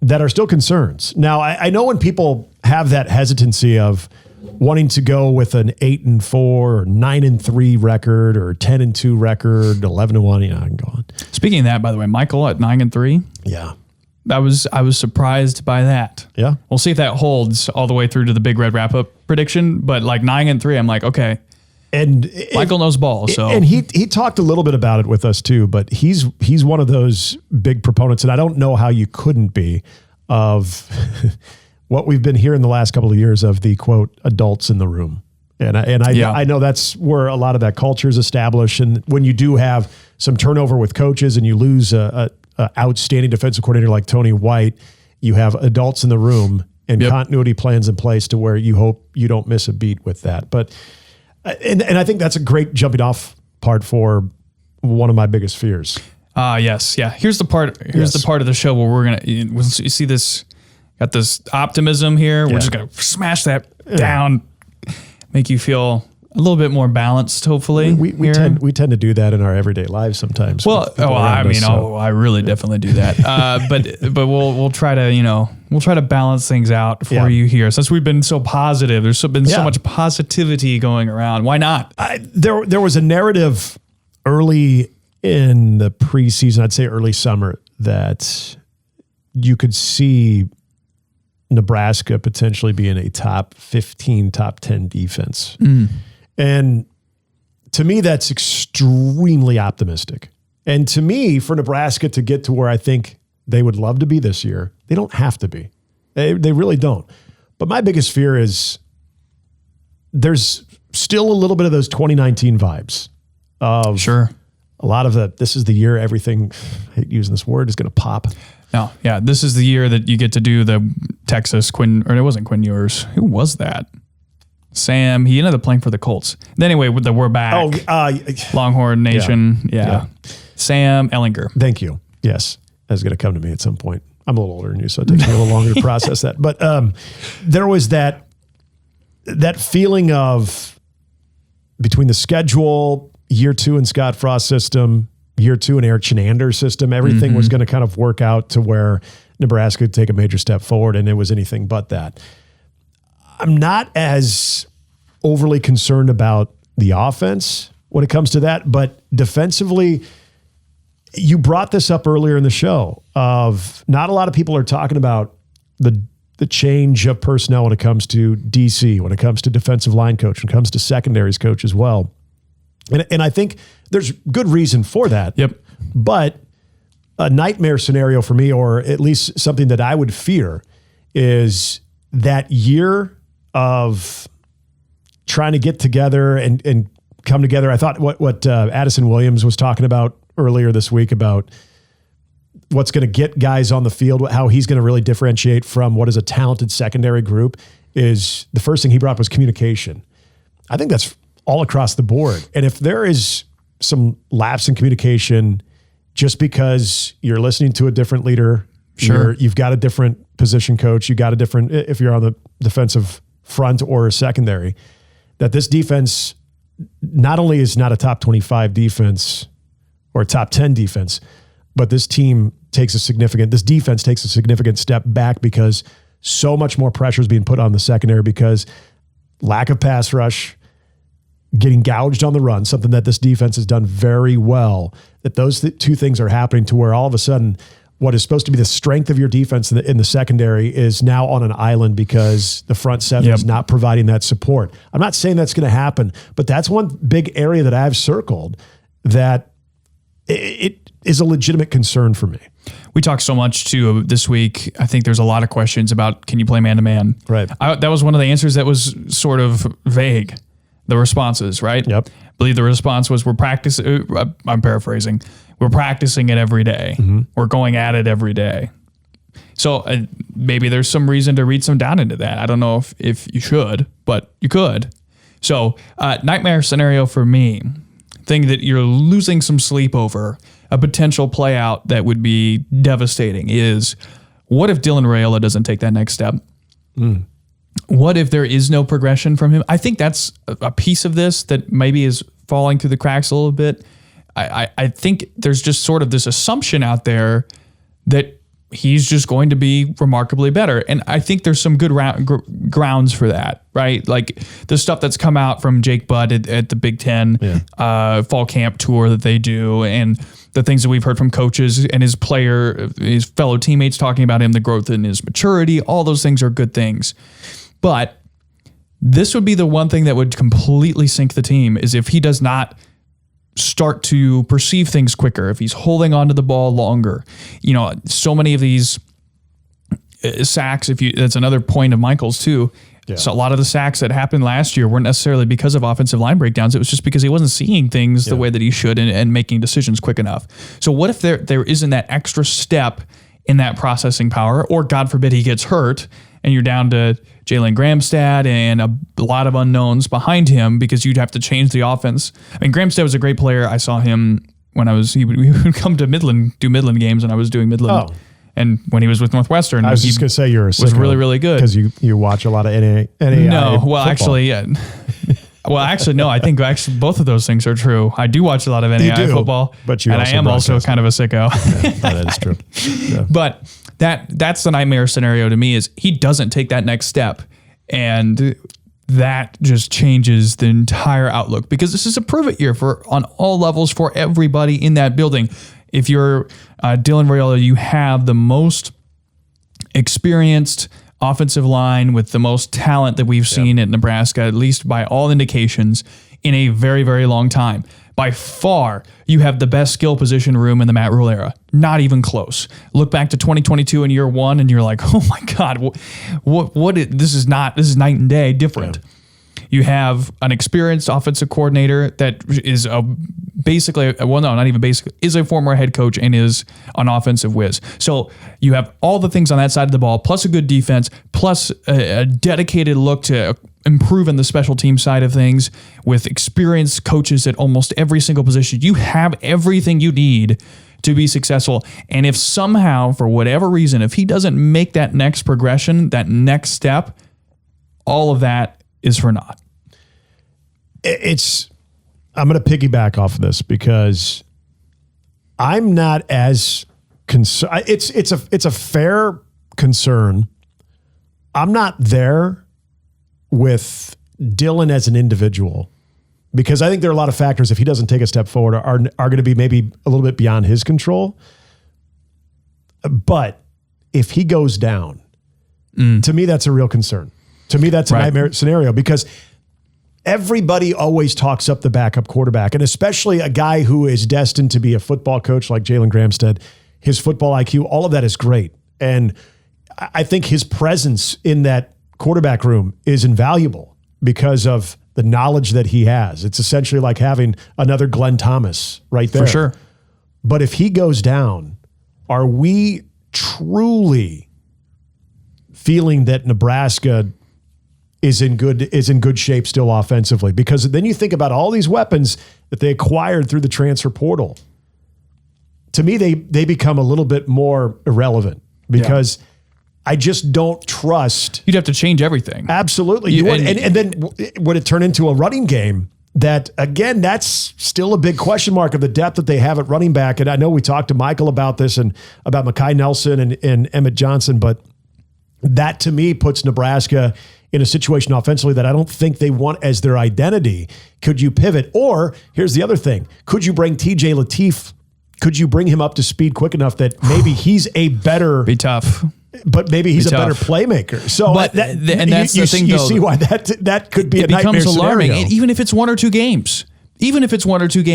that are still concerns. Now, I know when people have that hesitancy of wanting to go with an 8-4 or 9-3 record or 10-2 record, 11-1, I can go on. Speaking of that, by the way, Michael at 9-3. Yeah. I was surprised by that. Yeah. We'll see if that holds all the way through to the Big Red wrap-up prediction, but like 9-3, I'm like, okay. And Michael knows ball, so. And he talked a little bit about it with us too, but he's one of those big proponents, and I don't know how you couldn't be, of what we've been hearing the last couple of years of the quote adults in the room. And I know that's where a lot of that culture is established. And when you do have some turnover with coaches and you lose a outstanding defensive coordinator like Tony White, you have adults in the room and continuity plans in place to where you hope you don't miss a beat with that. But and I think that's a great jumping off part for one of my biggest fears. Yes. Yeah. Here's the part of the show where you see this, got this optimism here. We're just going to smash that down, make you feel a little bit more balanced, hopefully. We tend to do that in our everyday lives sometimes. Well, I really definitely do that. But we'll try to balance things out for you here. Since we've been so positive, there's been so much positivity going around. Why not? There was a narrative early in the preseason, I'd say early summer, that you could see Nebraska potentially being a top 15, top 10 defense. And to me, that's extremely optimistic. And to me, for Nebraska to get to where I think they would love to be this year, they don't have to be. They really don't. But my biggest fear is there's still a little bit of those 2019 vibes of a lot of this is the year everything, I hate using this word, is going to pop. No, yeah, this is the year that you get to do the Texas Quinn, or it wasn't Quinn Ewers. Who was that? Sam. He ended up playing for the Colts. Anyway, with the we're back. Longhorn Nation. Yeah. Sam Ehlinger. Thank you. Yes, that's going to come to me at some point. I'm a little older than you, so it takes me a little longer to process that. But there was that feeling of between the schedule, year 2 in Scott Frost's system, year 2 in Eric Chenander's system, everything was going to kind of work out to where Nebraska could take a major step forward, and it was anything but that. I'm not as overly concerned about the offense when it comes to that, but defensively, you brought this up earlier in the show of not a lot of people are talking about the change of personnel when it comes to DC, when it comes to defensive line coach, when it comes to secondaries coach as well. And I think there's good reason for that. Yep. But a nightmare scenario for me, or at least something that I would fear, is that year of trying to get together and come together. I thought what Addison Williams was talking about earlier this week about what's going to get guys on the field, how he's going to really differentiate from what is a talented secondary group, is the first thing he brought up was communication. I think that's all across the board. And if there is some lapse in communication just because you're listening to a different leader. Sure. You've got a different position coach. You got a different, if you're on the defensive front or secondary, that this defense not only is not a top 25 defense or a top 10 defense, but this defense takes a significant step back because so much more pressure is being put on the secondary because lack of pass rush, getting gouged on the run, something that this defense has done very well, that those two things are happening to where all of a sudden what is supposed to be the strength of your defense in the secondary is now on an island because the front seven is not providing that support. I'm not saying that's going to happen, but that's one big area that I've circled that it is a legitimate concern for me. We talked so much too this week. I think there's a lot of questions about, can you play man-to-man? Right. That was one of the answers that was sort of vague. The responses, right? Yep. I believe the response was, we're practicing. I'm paraphrasing. We're practicing it every day. We're going at it every day. So maybe there's some reason to read some down into that. I don't know if you should, but you could. So nightmare scenario for me, thing that you're losing some sleep over, a potential play out that would be devastating is, what if Dylan Raiola doesn't take that next step? What if there is no progression from him? I think that's a piece of this that maybe is falling through the cracks a little bit. I think there's just sort of this assumption out there that he's just going to be remarkably better. And I think there's some good grounds for that, right? Like the stuff that's come out from Jake Butt at the Big Ten fall camp tour that they do, and the things that we've heard from coaches and his fellow teammates talking about him, the growth in his maturity, all those things are good things. But this would be the one thing that would completely sink the team, is if he does not start to perceive things quicker, if he's holding onto the ball longer. You know, so many of these sacks, that's another point of Michael's too. Yeah. So a lot of the sacks that happened last year weren't necessarily because of offensive line breakdowns. It was just because he wasn't seeing things the way that he should and making decisions quick enough. So what if there isn't that extra step in that processing power, or God forbid he gets hurt and you're down to Jalen Gramstad and a lot of unknowns behind him because you'd have to change the offense. I mean, Gramstad was a great player. I saw him when he would come to Midland, do Midland games, and I was doing Midland. Oh. And when he was with Northwestern, I was just going to say you're a sicko, was really, really good. Because you watch a lot of NAI No, well, football. Actually, yeah. Well, actually, no. I think both of those things are true. I do watch a lot of NAI football, but I am also kind of a sicko. Yeah, that is true. Yeah. But that's the nightmare scenario to me, is he doesn't take that next step, and that just changes the entire outlook, because this is a prove-it year on all levels for everybody in that building. If you're Dylan Raiola, you have the most experienced offensive line with the most talent that we've seen at Nebraska, at least by all indications, in a very, very long time. By far, you have the best skill position room in the Matt Rule era. Not even close. Look back to 2022 in year one, and you're like, oh my God, this is night and day different. Yeah. You have an experienced offensive coordinator that is is a former head coach and is an offensive whiz. So you have all the things on that side of the ball, plus a good defense, plus a dedicated look to improving the special team side of things with experienced coaches at almost every single position. You have everything you need to be successful. And if somehow, for whatever reason, if he doesn't make that next progression, that next step, all of that is for naught. I'm going to piggyback off of this because I'm not as concerned. It's a fair concern. I'm not there with Dylan as an individual, because I think there are a lot of factors, if he doesn't take a step forward, are going to be maybe a little bit beyond his control. But if he goes down, to me, that's a real concern. To me, that's a nightmare scenario, because everybody always talks up the backup quarterback, and especially a guy who is destined to be a football coach like Jalen Gramstad. His football IQ, all of that is great. And I think his presence in that quarterback room is invaluable because of the knowledge that he has. It's essentially like having another Glenn Thomas right there. For sure. But if he goes down, are we truly feeling that Nebraska is in good shape still offensively? Because then you think about all these weapons that they acquired through the transfer portal. to me, they become a little bit more irrelevant because I just don't trust. You'd have to change everything. Absolutely. And then would it turn into a running game? That, again, that's still a big question mark of the depth that they have at running back. And I know we talked to Michael about this and about Mekhi Nelson and Emmett Johnson, but that to me puts Nebraska in a situation offensively that I don't think they want as their identity. Could you pivot? Or here's the other thing. Could you bring TJ Lateef? Could you bring him up to speed quick enough that maybe he's a better... Be tough. But maybe he's a better playmaker. So but that's the thing, you though. See why that could be a nightmare becomes alarming, scenario. even if it's 1 or 2 games.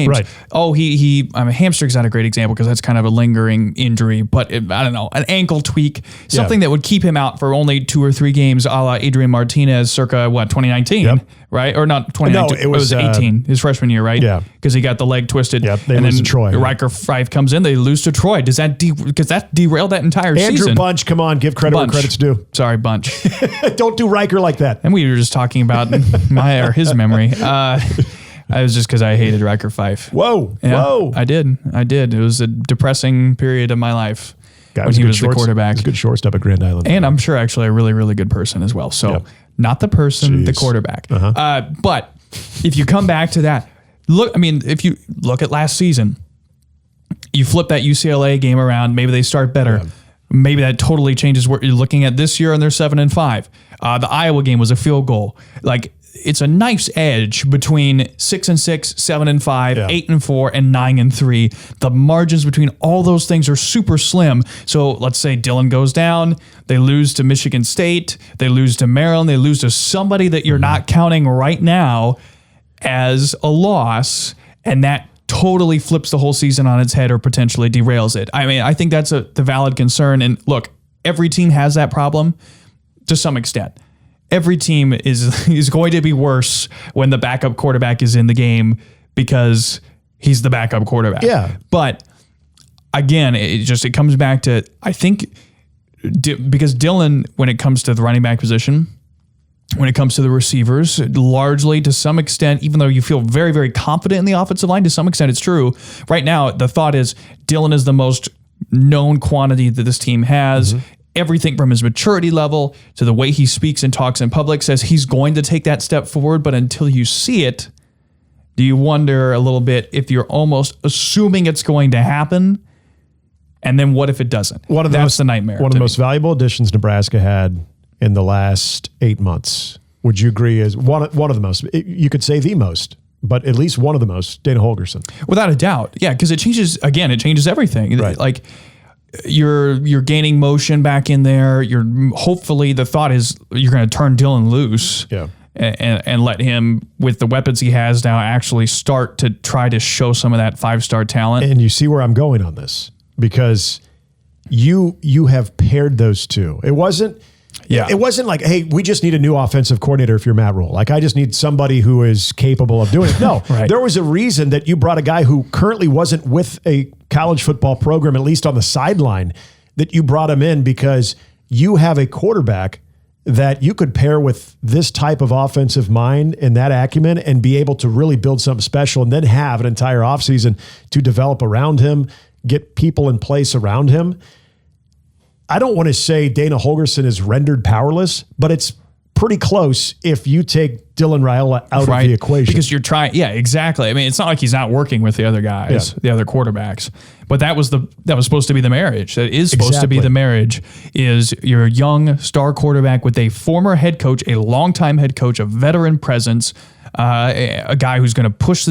Right. Oh, hamstring's not a great example because that's kind of a lingering injury, but I don't know, an ankle tweak, something that would keep him out for only 2 or 3 games, a la Adrian Martinez circa 2019, right? Or not 2019, No, it was 18, his freshman year, right? Yeah. Because he got the leg twisted. Yep, they lose to Troy. Riker 5 comes in, they lose to Troy. Does that because that derailed that entire season? Andrew Bunch, come on, give credit where credit's due. Sorry, Bunch. Don't do Riker like that. And we were just talking about his memory. I was just because I hated Riker Fife. Whoa. I did. It was a depressing period of my life when he was the quarterback. He was a good shortstop at Grand Island. And I'm sure actually a really, really good person as well. So not the person, the quarterback. But if you come back to that, if you look at last season, you flip that UCLA game around, maybe they start better. Yeah. Maybe that totally changes what you're looking at this year, and they're 7-5. The Iowa game was a field goal. It's a nice edge between 6-6, 7-5, 8-4, and 9-3. The margins between all those things are super slim. So let's say Dillon goes down, they lose to Michigan State, they lose to Maryland, they lose to somebody that you're not counting right now as a loss, and that totally flips the whole season on its head or potentially derails it. I think that's the valid concern. And look, every team has that problem to some extent. Every team is going to be worse when the backup quarterback is in the game because he's the backup quarterback. Yeah. But again, it comes back to, I think, because Dillon, when it comes to the running back position, when it comes to the receivers, largely to some extent, even though you feel very, very confident in the offensive line, to some extent it's true. Right now, the thought is Dillon is the most known quantity that this team has. Mm-hmm. Everything from his maturity level to the way he speaks and talks in public says he's going to take that step forward, but until you see it, do you wonder a little bit if you're almost assuming it's going to happen, and then what if it doesn't? That's the nightmare. One of the most valuable additions Nebraska had in the last 8 months, would you agree, is one of the most, you could say the most, but at least one of the most, Dana Holgerson. Without a doubt. Yeah, because it changes everything. Right. You're gaining motion back in there. Hopefully the thought is you're going to turn Dillon loose, and let him, with the weapons he has now, actually start to try to show some of that 5-star talent. And you see where I'm going on this, because you have paired those two. It wasn't like, hey, we just need a new offensive coordinator if you're Matt Rule. I just need somebody who is capable of doing it. No, right. There was a reason that you brought a guy who currently wasn't with a college football program, at least on the sideline, that you brought him in because you have a quarterback that you could pair with this type of offensive mind and that acumen and be able to really build something special, and then have an entire offseason to develop around him, get people in place around him. I don't want to say Dana Holgerson is rendered powerless, but it's pretty close if you take Holgerson-Raiola out of the equation. Because you're trying, exactly. It's not like he's not working with the other guys, the other quarterbacks. But that was supposed to be the marriage. That is supposed to be the marriage, is your young star quarterback with a former head coach, a longtime head coach, a veteran presence, a guy who's going to push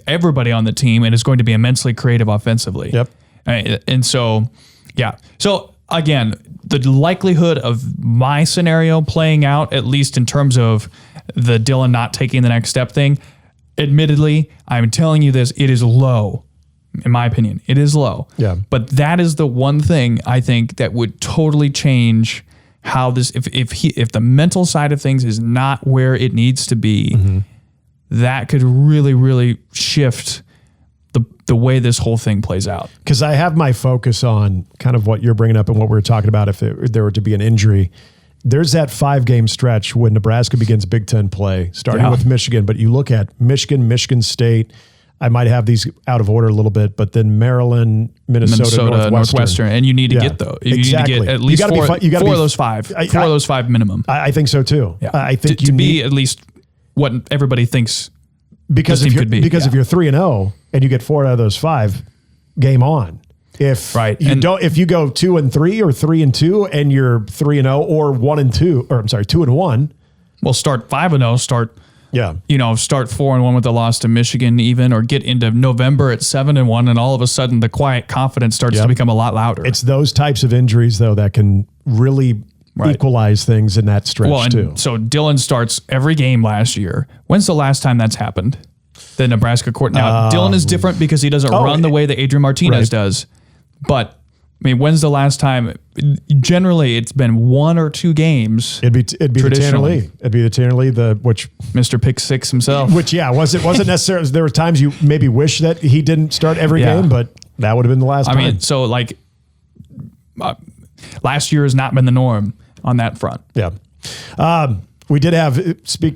everybody on the team and is going to be immensely creative offensively. Yep. And so, So, again, the likelihood of my scenario playing out, at least in terms of the Dillon not taking the next step thing, admittedly, I'm telling you this, it is low. In my opinion, it is low. Yeah. But that is the one thing I think that would totally change how this, if the mental side of things is not where it needs to be, that could really, really shift the way this whole thing plays out. Because I have my focus on kind of what you're bringing up and what we were talking about if there were to be an injury. There's that 5-game stretch when Nebraska begins Big Ten play, starting with Michigan. But you look at Michigan, Michigan State, I might have these out of order a little bit, but then Maryland, Minnesota, Northwestern. And you need to get those. You exactly. need to get at least four of those five. Four of those five minimum. I think so too. Yeah. I think to be at least what everybody thinks because if you're, if you're 3-0 and you get 4 out of those 5, game on. If if you go 2-3 or 3-2 and you're 3-0 or 1-2, or I'm sorry, 2-1. Well, start 5-0. Start 4-1 with the loss to Michigan, even, or get into November at 7-1, and all of a sudden the quiet confidence starts to become a lot louder. It's those types of injuries though that can really equalize things in that stretch too. So Dylan starts every game last year. When's the last time that's happened? The Nebraska court. Now Dylan is different because he doesn't run the way that Adrian Martinez does. But I mean, when's the last time? Generally, it's been 1 or 2 games. It'd be the Tanner Lee. It'd be the Tanner Lee, which Mr. Pick Six himself. Which wasn't necessarily. There were times you maybe wish that he didn't start every game, but that would have been the last time. I mean, so like last year has not been the norm on that front. Yeah. We did have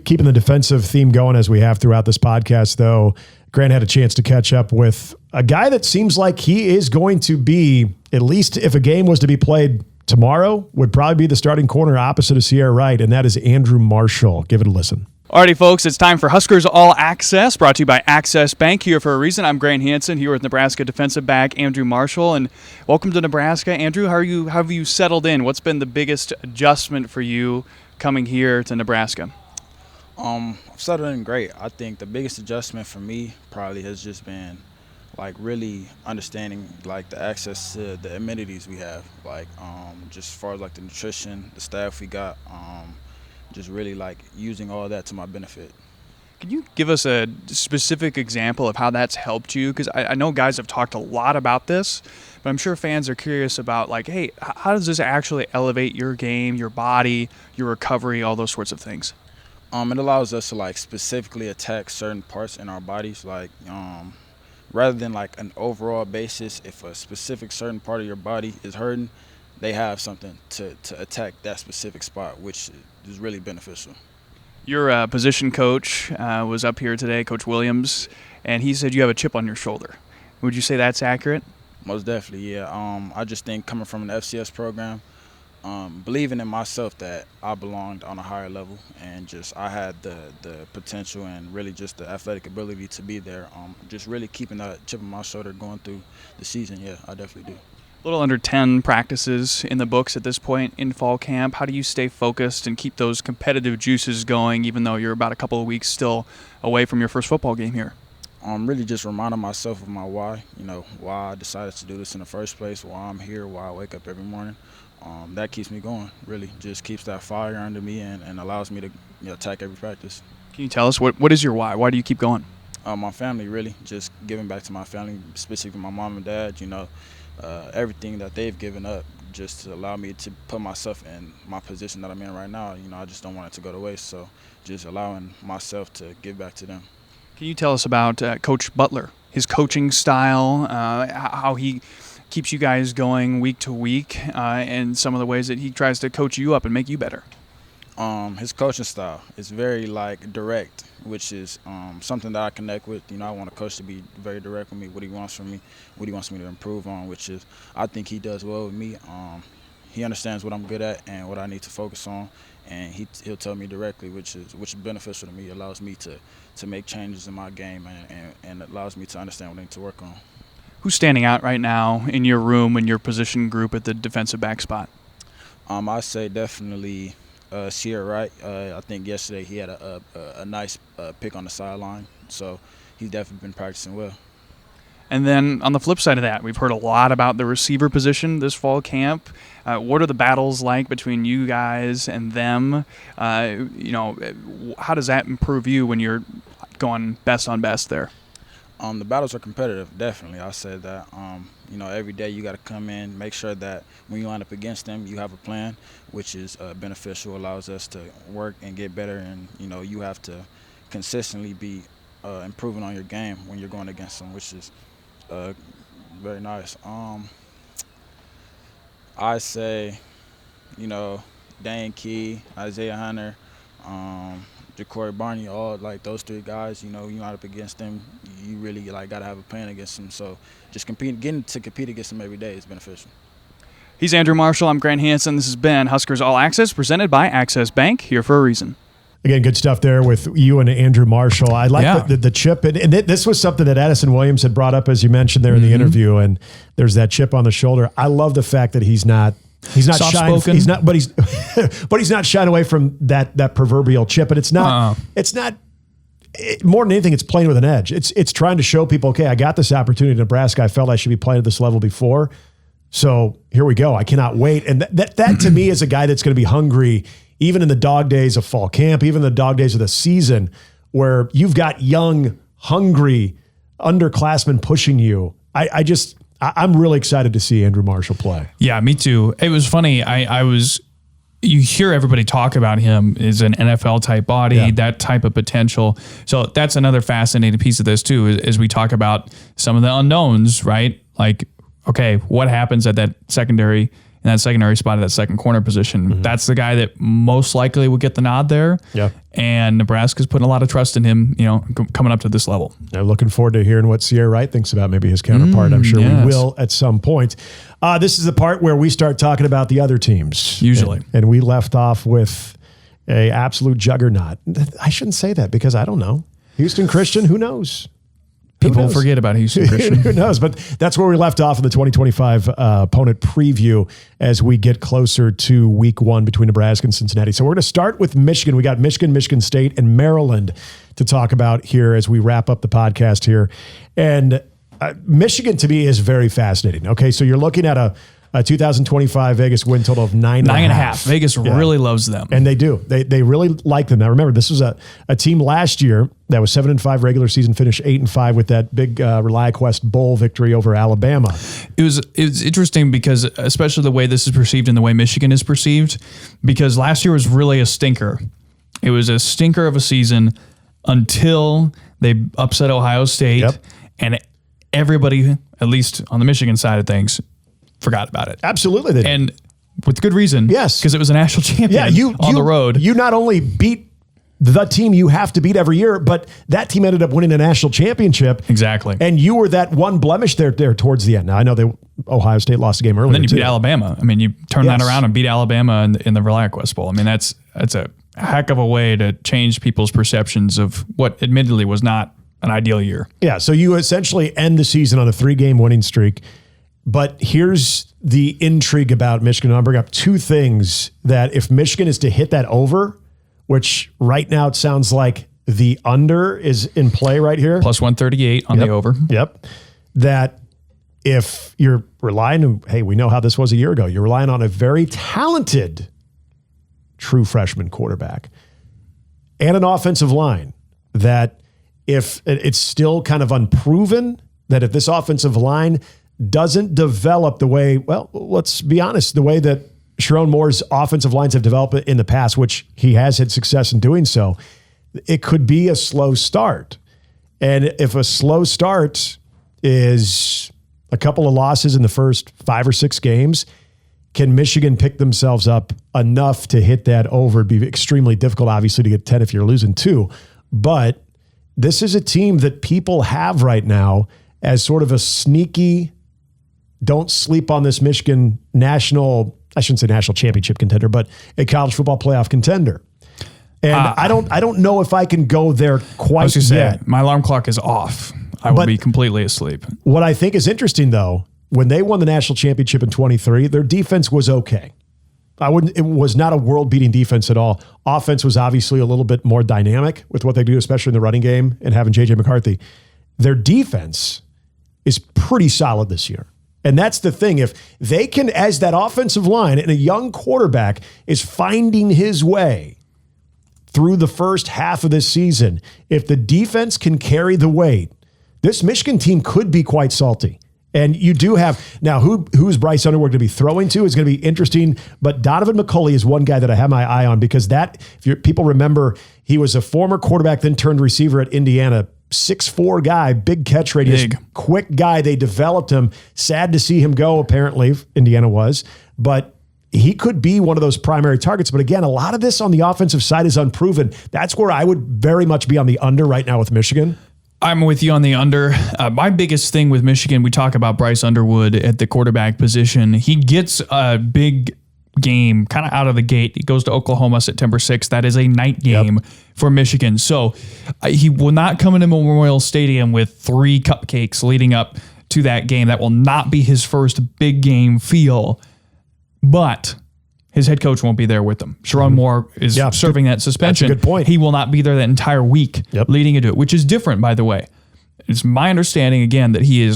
keeping the defensive theme going as we have throughout this podcast, though. Grant had a chance to catch up with a guy that seems like he is going to be, at least if a game was to be played tomorrow, would probably be the starting corner opposite of Sierra Wright, and that is Andrew Marshall. Give it a listen. Alrighty, folks, it's time for Huskers All Access, brought to you by Access Bank. Here for a reason. I'm Grant Hansen, here with Nebraska defensive back Andrew Marshall, and welcome to Nebraska. Andrew, how have you settled in? What's been the biggest adjustment for you coming here to Nebraska? I've settled in great. I think the biggest adjustment for me probably has just been like really understanding like the access to the amenities we have, like just as far as like the nutrition, the staff we got, just really like using all that to my benefit. Can you give us a specific example of how that's helped you? Because I know guys have talked a lot about this, but I'm sure fans are curious about like, hey, how does this actually elevate your game, your body, your recovery, all those sorts of things? It allows us to like specifically attack certain parts in our bodies, like rather than like an overall basis. If a specific certain part of your body is hurting, they have something to attack that specific spot, which is really beneficial. Your position coach was up here today, Coach Williams, and he said you have a chip on your shoulder. Would you say that's accurate? Most definitely, yeah. I just think coming from an FCS program, believing in myself that I belonged on a higher level, and just I had the potential and really just the athletic ability to be there. Just really keeping that chip on my shoulder going through the season, yeah, I definitely do. A little under 10 practices in the books at this point in fall camp. How do you stay focused and keep those competitive juices going even though you're about a couple of weeks still away from your first football game here? Really just reminding myself of my why, why I decided to do this in the first place, why I'm here, why I wake up every morning. That keeps me going, really. Just keeps that fire under me and allows me to attack every practice. Can you tell us what is your why? Why do you keep going? My family, really. Just giving back to my family, specifically my mom and dad, everything that they've given up just to allow me to put myself in my position that I'm in right now. I just don't want it to go to waste, so just allowing myself to give back to them. Can you tell us about Coach Butler, his coaching style, how he keeps you guys going week to week, and some of the ways that he tries to coach you up and make you better? His coaching style is very direct, which is something that I connect with. I want a coach to be very direct with me, what he wants from me, what he wants me to improve on, which is I think he does well with me. He understands what I'm good at and what I need to focus on, and he'll tell me directly, which is beneficial to me. It allows me to make changes in my game and it allows me to understand what I need to work on. Who's standing out right now in your room and your position group at the defensive back spot? I say definitely Sierra Wright. I think yesterday he had a nice pick on the sideline, so he's definitely been practicing well. And then on the flip side of that, we've heard a lot about the receiver position this fall camp. What are the battles like between you guys and them? How does that improve you when you're going best on best there? The battles are competitive, definitely. I said that. Every day you got to come in, make sure that when you line up against them, you have a plan, which is beneficial, allows us to work and get better. And, you have to consistently be improving on your game when you're going against them, which is very nice. I say, Dane Key, Isaiah Hunter, Ja'Cory Barney, all like those three guys, you know, you line up against them, you really like got to have a plan against them. So just getting to compete against them every day is beneficial. He's Andrew Marshall. I'm Grant Hansen. This has been Huskers All Access, presented by Access Bank, here for a reason. Again, good stuff there with you and Andrew Marshall. I like the chip. And this was something that Addison Williams had brought up, as you mentioned there in the interview. And there's that chip on the shoulder. I love the fact that he's not shying. He's not, but he's not shying away from that proverbial chip. And it's not, more than anything, it's playing with an edge. It's trying to show people, okay, I got this opportunity in Nebraska. I felt I should be playing at this level before. So here we go. I cannot wait. And that to me is a guy that's going to be hungry, even in the dog days of fall camp, even the dog days of the season, where you've got young, hungry underclassmen pushing you. I'm really excited to see Andrew Marshall play. Yeah, me too. It was funny. You hear everybody talk about him as an NFL type body, that type of potential. So that's another fascinating piece of this too, as we talk about some of the unknowns, right? Like, okay, what happens at that secondary spot at that second corner position? Mm-hmm. That's the guy that most likely would get the nod there. Yeah. And Nebraska's putting a lot of trust in him, coming up to this level. I'm looking forward to hearing what Sierra Wright thinks about maybe his counterpart. I'm sure we will at some point. This is the part where we start talking about the other teams. Usually. And we left off with a absolute juggernaut. I shouldn't say that because I don't know. Houston Christian, who knows? People forget about Houston Christian. Who knows? But that's where we left off in the 2025 opponent preview as we get closer to week one between Nebraska and Cincinnati. So we're going to start with Michigan. We got Michigan, Michigan State, and Maryland to talk about here as we wrap up the podcast here. And Michigan to me is very fascinating. Okay, so you're looking at a 2025 Vegas win total of 9.5. Vegas really loves them. And they do. They really like them. Now, remember, this was a team last year that was 7-5 regular season, finished 8-5 with that big ReliaQuest Bowl victory over Alabama. It was interesting because, especially the way this is perceived and the way Michigan is perceived, because last year was really a stinker. It was a stinker of a season until they upset Ohio State, and everybody, at least on the Michigan side of things, forgot about it. Absolutely, they did. And with good reason. Yes. Because it was a national champion on the road. You not only beat the team you have to beat every year, but that team ended up winning a national championship. Exactly. And you were that one blemish there towards the end. Now, I know Ohio State lost the game earlier. And then you beat Alabama. I mean, you turn that around and beat Alabama in the ReliaQuest Bowl. I mean, that's a heck of a way to change people's perceptions of what admittedly was not an ideal year. Yeah, so you essentially end the season on a 3-game winning streak. But here's the intrigue about Michigan. I'll bring up two things that if Michigan is to hit that over, which right now it sounds like the under is in play right here. Plus 138 on the over. Yep. That if you're relying on, hey, we know how this was a year ago. You're relying on a very talented true freshman quarterback and an offensive line that if it's still kind of unproven, that if this offensive line doesn't develop the way, well, let's be honest, the way that Sharon Moore's offensive lines have developed in the past, which he has had success in doing so, it could be a slow start. And if a slow start is a couple of losses in the first 5 or 6 games, can Michigan pick themselves up enough to hit that over? It'd be extremely difficult, obviously, to get 10 if you're losing 2. But this is a team that people have right now as sort of a sneaky, don't sleep on this Michigan national championship contender, but a college football playoff contender. And I don't know if I can go there quite yet. My alarm clock is off. I will be completely asleep. What I think is interesting, though, when they won the national championship in 23, their defense was okay. It was not a world-beating defense at all. Offense was obviously a little bit more dynamic with what they do, especially in the running game and having J.J. McCarthy. Their defense is pretty solid this year. And that's the thing. If they can, as that offensive line and a young quarterback is finding his way through the first half of this season, if the defense can carry the weight, this Michigan team could be quite salty. And you do have, now who's Bryce Underwood going to be throwing to is going to be interesting. But Donovan McCulley is one guy that I have my eye on because people remember, he was a former quarterback, then turned receiver at Indiana. 6'4" guy, big catch radius, quick guy. They developed him. Sad to see him go, apparently, Indiana was. But he could be one of those primary targets. But again, a lot of this on the offensive side is unproven. That's where I would very much be on the under right now with Michigan. I'm with you on the under. My biggest thing with Michigan, we talk about Bryce Underwood at the quarterback position. He gets a big game kind of out of the gate. He goes to Oklahoma September 6th. That is a night game for Michigan. So he will not come into Memorial Stadium with 3 cupcakes leading up to that game. That will not be his first big game feel. But his head coach won't be there with him. Sharon Moore is serving that suspension. That's a good point. He will not be there that entire week leading into it, which is different, by the way. It's my understanding, again, that he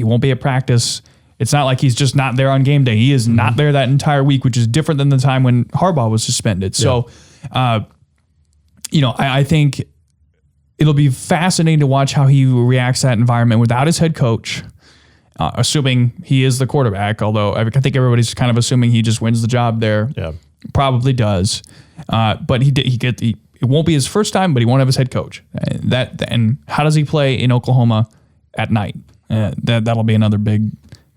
won't be at practice. It's not like he's just not there on game day. He is not there that entire week, which is different than the time when Harbaugh was suspended. So, I think it'll be fascinating to watch how he reacts to that environment without his head coach. Assuming he is the quarterback, although I think everybody's kind of assuming he just wins the job there. Yeah, probably does. But it won't be his first time, but he won't have his head coach. And how does he play in Oklahoma at night? That'll be another big,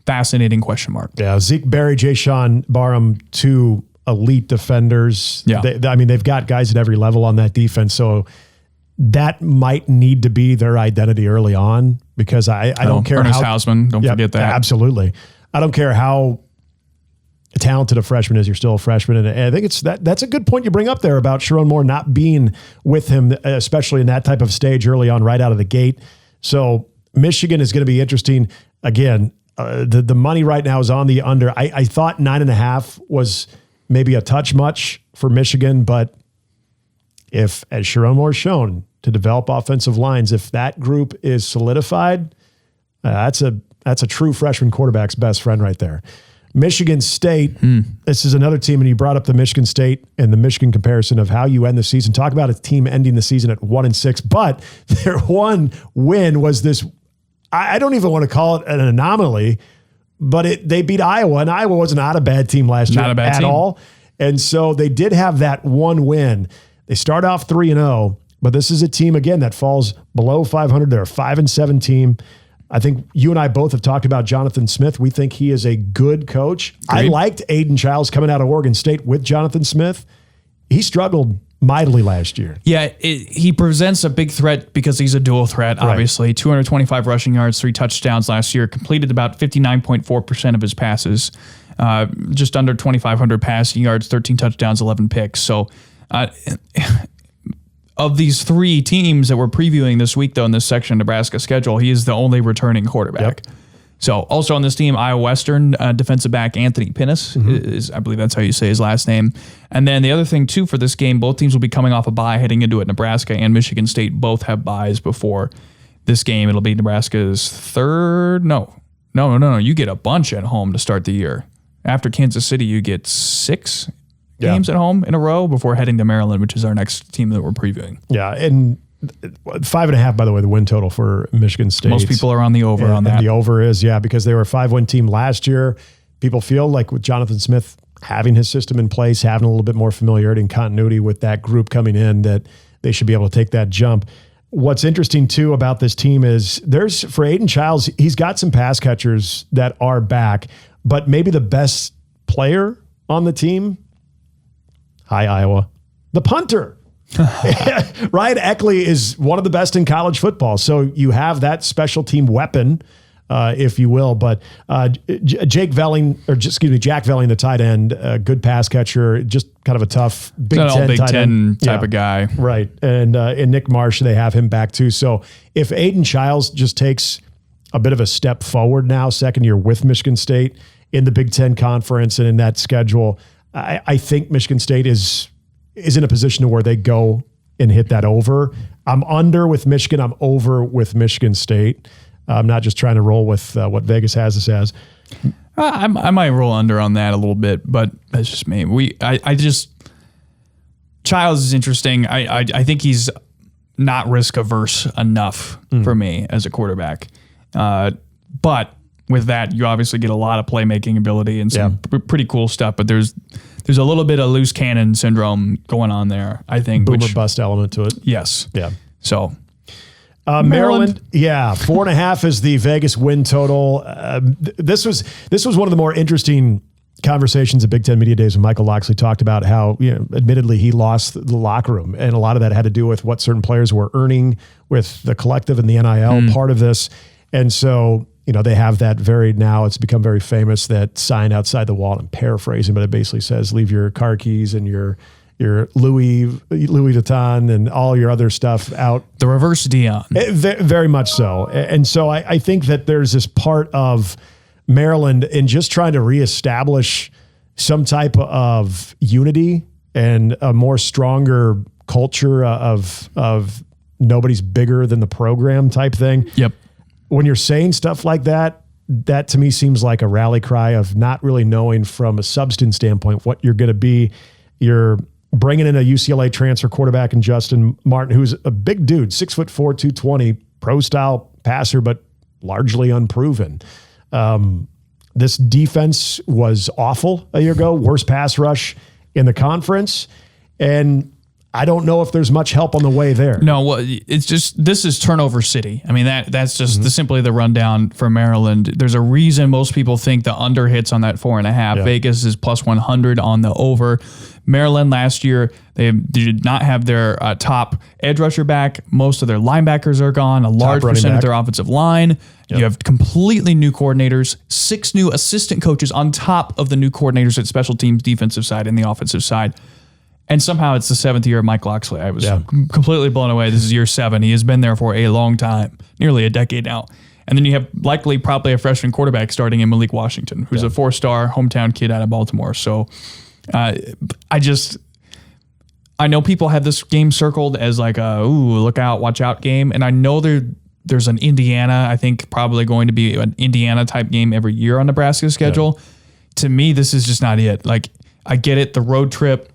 fascinating question mark. Yeah, Zeke Berry, Jayshon Barham, 2 elite defenders. Yeah, they've got guys at every level on that defense. So that might need to be their identity early on, because I don't care Ernest Hausman, don't forget that. Absolutely. I don't care how talented a freshman is, you're still a freshman. And I think that's a good point you bring up there about Sharon Moore not being with him, especially in that type of stage early on, right out of the gate. So Michigan is going to be interesting. Again, the money right now is on the under. I thought 9.5 was maybe a touch much for Michigan, but if, as Sharon Moore's shown, to develop offensive lines, if that group is solidified, that's a true freshman quarterback's best friend right there. Michigan State, this is another team, and you brought up the Michigan State and the Michigan comparison of how you end the season. Talk about a team ending the season at 1-6, but their one win was this, I don't even want to call it an anomaly, but they beat Iowa, and Iowa was not a bad team last year at all. And so they did have that one win. They start off 3-0, but this is a team, again, that falls below 500. They're a 5-7 team. I think you and I both have talked about Jonathan Smith. We think he is a good coach. Great. I liked Aiden Childs coming out of Oregon State with Jonathan Smith. He struggled mightily last year. Yeah, he presents a big threat because he's a dual threat, obviously. Right. 225 rushing yards, 3 touchdowns last year, completed about 59.4% of his passes, just under 2,500 passing yards, 13 touchdowns, 11 picks. So, of these 3 teams that we're previewing this week, though, in this section of Nebraska schedule, he is the only returning quarterback. Yep. So also on this team, Iowa Western defensive back Anthony Pinnis is, I believe that's how you say his last name. And then the other thing, too, for this game, both teams will be coming off a bye heading into it. Nebraska and Michigan State both have byes before this game. It'll be Nebraska's third. No. You get a bunch at home to start the year. After Kansas City, you get 6 games at home in a row before heading to Maryland, which is our next team that we're previewing. Yeah, and 5.5, by the way, the win total for Michigan State. Most people are on the over on that. And the over is, because they were a 5-win team last year. People feel like with Jonathan Smith having his system in place, having a little bit more familiarity and continuity with that group coming in, that they should be able to take that jump. What's interesting, too, about this team is for Aiden Childs, he's got some pass catchers that are back, but maybe the best player on the team, hi, Iowa, the punter. Ryan Eckley is one of the best in college football. So you have that special team weapon, if you will. But Jack Velling, the tight end, good pass catcher, just kind of a tough Big Ten type of guy. Right. And Nick Marsh, they have him back too. So if Aiden Childs just takes a bit of a step forward now, second year with Michigan State in the Big Ten Conference and in that schedule, I think Michigan State is in a position to where they go and hit that over. I'm under with Michigan. I'm over with Michigan State. I'm not just trying to roll with what Vegas has us as. I might roll under on that a little bit, but that's just me. Childs is interesting. I think he's not risk averse enough for me as a quarterback. But with that, you obviously get a lot of playmaking ability and some pretty cool stuff. But there's a little bit of loose cannon syndrome going on there, I think. Boomer bust element to it. Yes. Yeah. So Maryland, 4.5 is the Vegas win total. This was one of the more interesting conversations at Big Ten Media Days when Michael Locksley talked about how, admittedly he lost the locker room, and a lot of that had to do with what certain players were earning with the collective and the NIL part of this. And so, they have that now it's become very famous, that sign outside the wall. I'm paraphrasing, but it basically says, leave your car keys and your Louis Vuitton and all your other stuff out. The reverse Dion. Very much so. And so I think that there's this part of Maryland in just trying to reestablish some type of unity and a more stronger culture of nobody's bigger than the program type thing. Yep. When you're saying stuff like that to me seems like a rally cry of not really knowing from a substance standpoint what you're going to be. You're bringing in a UCLA transfer quarterback in Justin Martin, who's a big dude, 6'4", 220, pro-style passer, but largely unproven. This defense was awful a year ago, worst pass rush in the conference, and I don't know if there's much help on the way there. No, well, it's just, this is turnover city. I mean, that's just simply the rundown for Maryland. There's a reason most people think the under hits on that 4.5. Yeah. Vegas is plus 100 on the over. Maryland last year, they did not have their top edge rusher back. Most of their linebackers are gone. A large percent of their offensive line. Yep. You have completely new coordinators, 6 new assistant coaches on top of the new coordinators at special teams, defensive side, and the offensive side. And somehow it's the 7th year of Mike Locksley. I was completely blown away. This is year 7. He has been there for a long time, nearly a decade now. And then you have probably a freshman quarterback starting in Malik Washington, who's a 4-star hometown kid out of Baltimore. So I know people have this game circled as like a, look out, watch out game. And I know there's an Indiana, I think probably going to be an Indiana type game every year on Nebraska's schedule. Yeah. To me, this is just not it. Like, I get it, the road trip,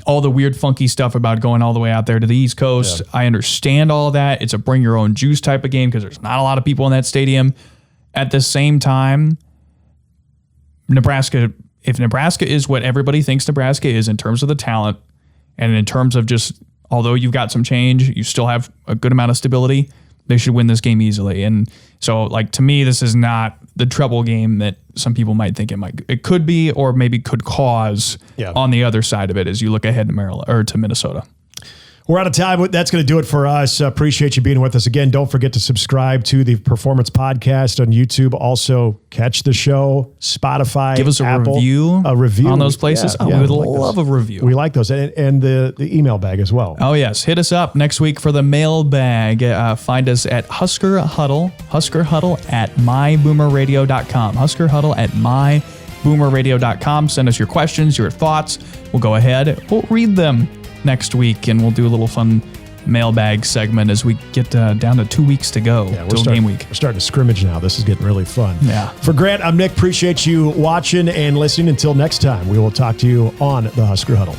all the weird, funky stuff about going all the way out there to the East Coast. Yeah. I understand all of that. It's a bring your own juice type of game because there's not a lot of people in that stadium. At the same time, if Nebraska is what everybody thinks Nebraska is in terms of the talent and in terms of just, although you've got some change, you still have a good amount of stability, they should win this game easily. And so, to me, this is not the trouble game that some people might think it could be, or maybe could cause on the other side of it as you look ahead to Maryland or to Minnesota. We're out of time. That's going to do it for us. Appreciate you being with us. Again, don't forget to subscribe to the Performance Podcast on YouTube. Also, catch the show, Spotify, give us Apple, a review on those places. We would love a review. We like those. And the email bag as well. Oh, yes. Hit us up next week for the mailbag. Find us at Husker Huddle at myboomerradio.com. Husker Huddle at myboomerradio.com. Send us your questions, your thoughts. We'll go ahead. We'll read them next week, and we'll do a little fun mailbag segment as we get down to 2 weeks to go till game week. We're starting to scrimmage now. This is getting really fun. Yeah. For Grant, I'm Nick. Appreciate you watching and listening. Until next time, we will talk to you on the Husker Huddle.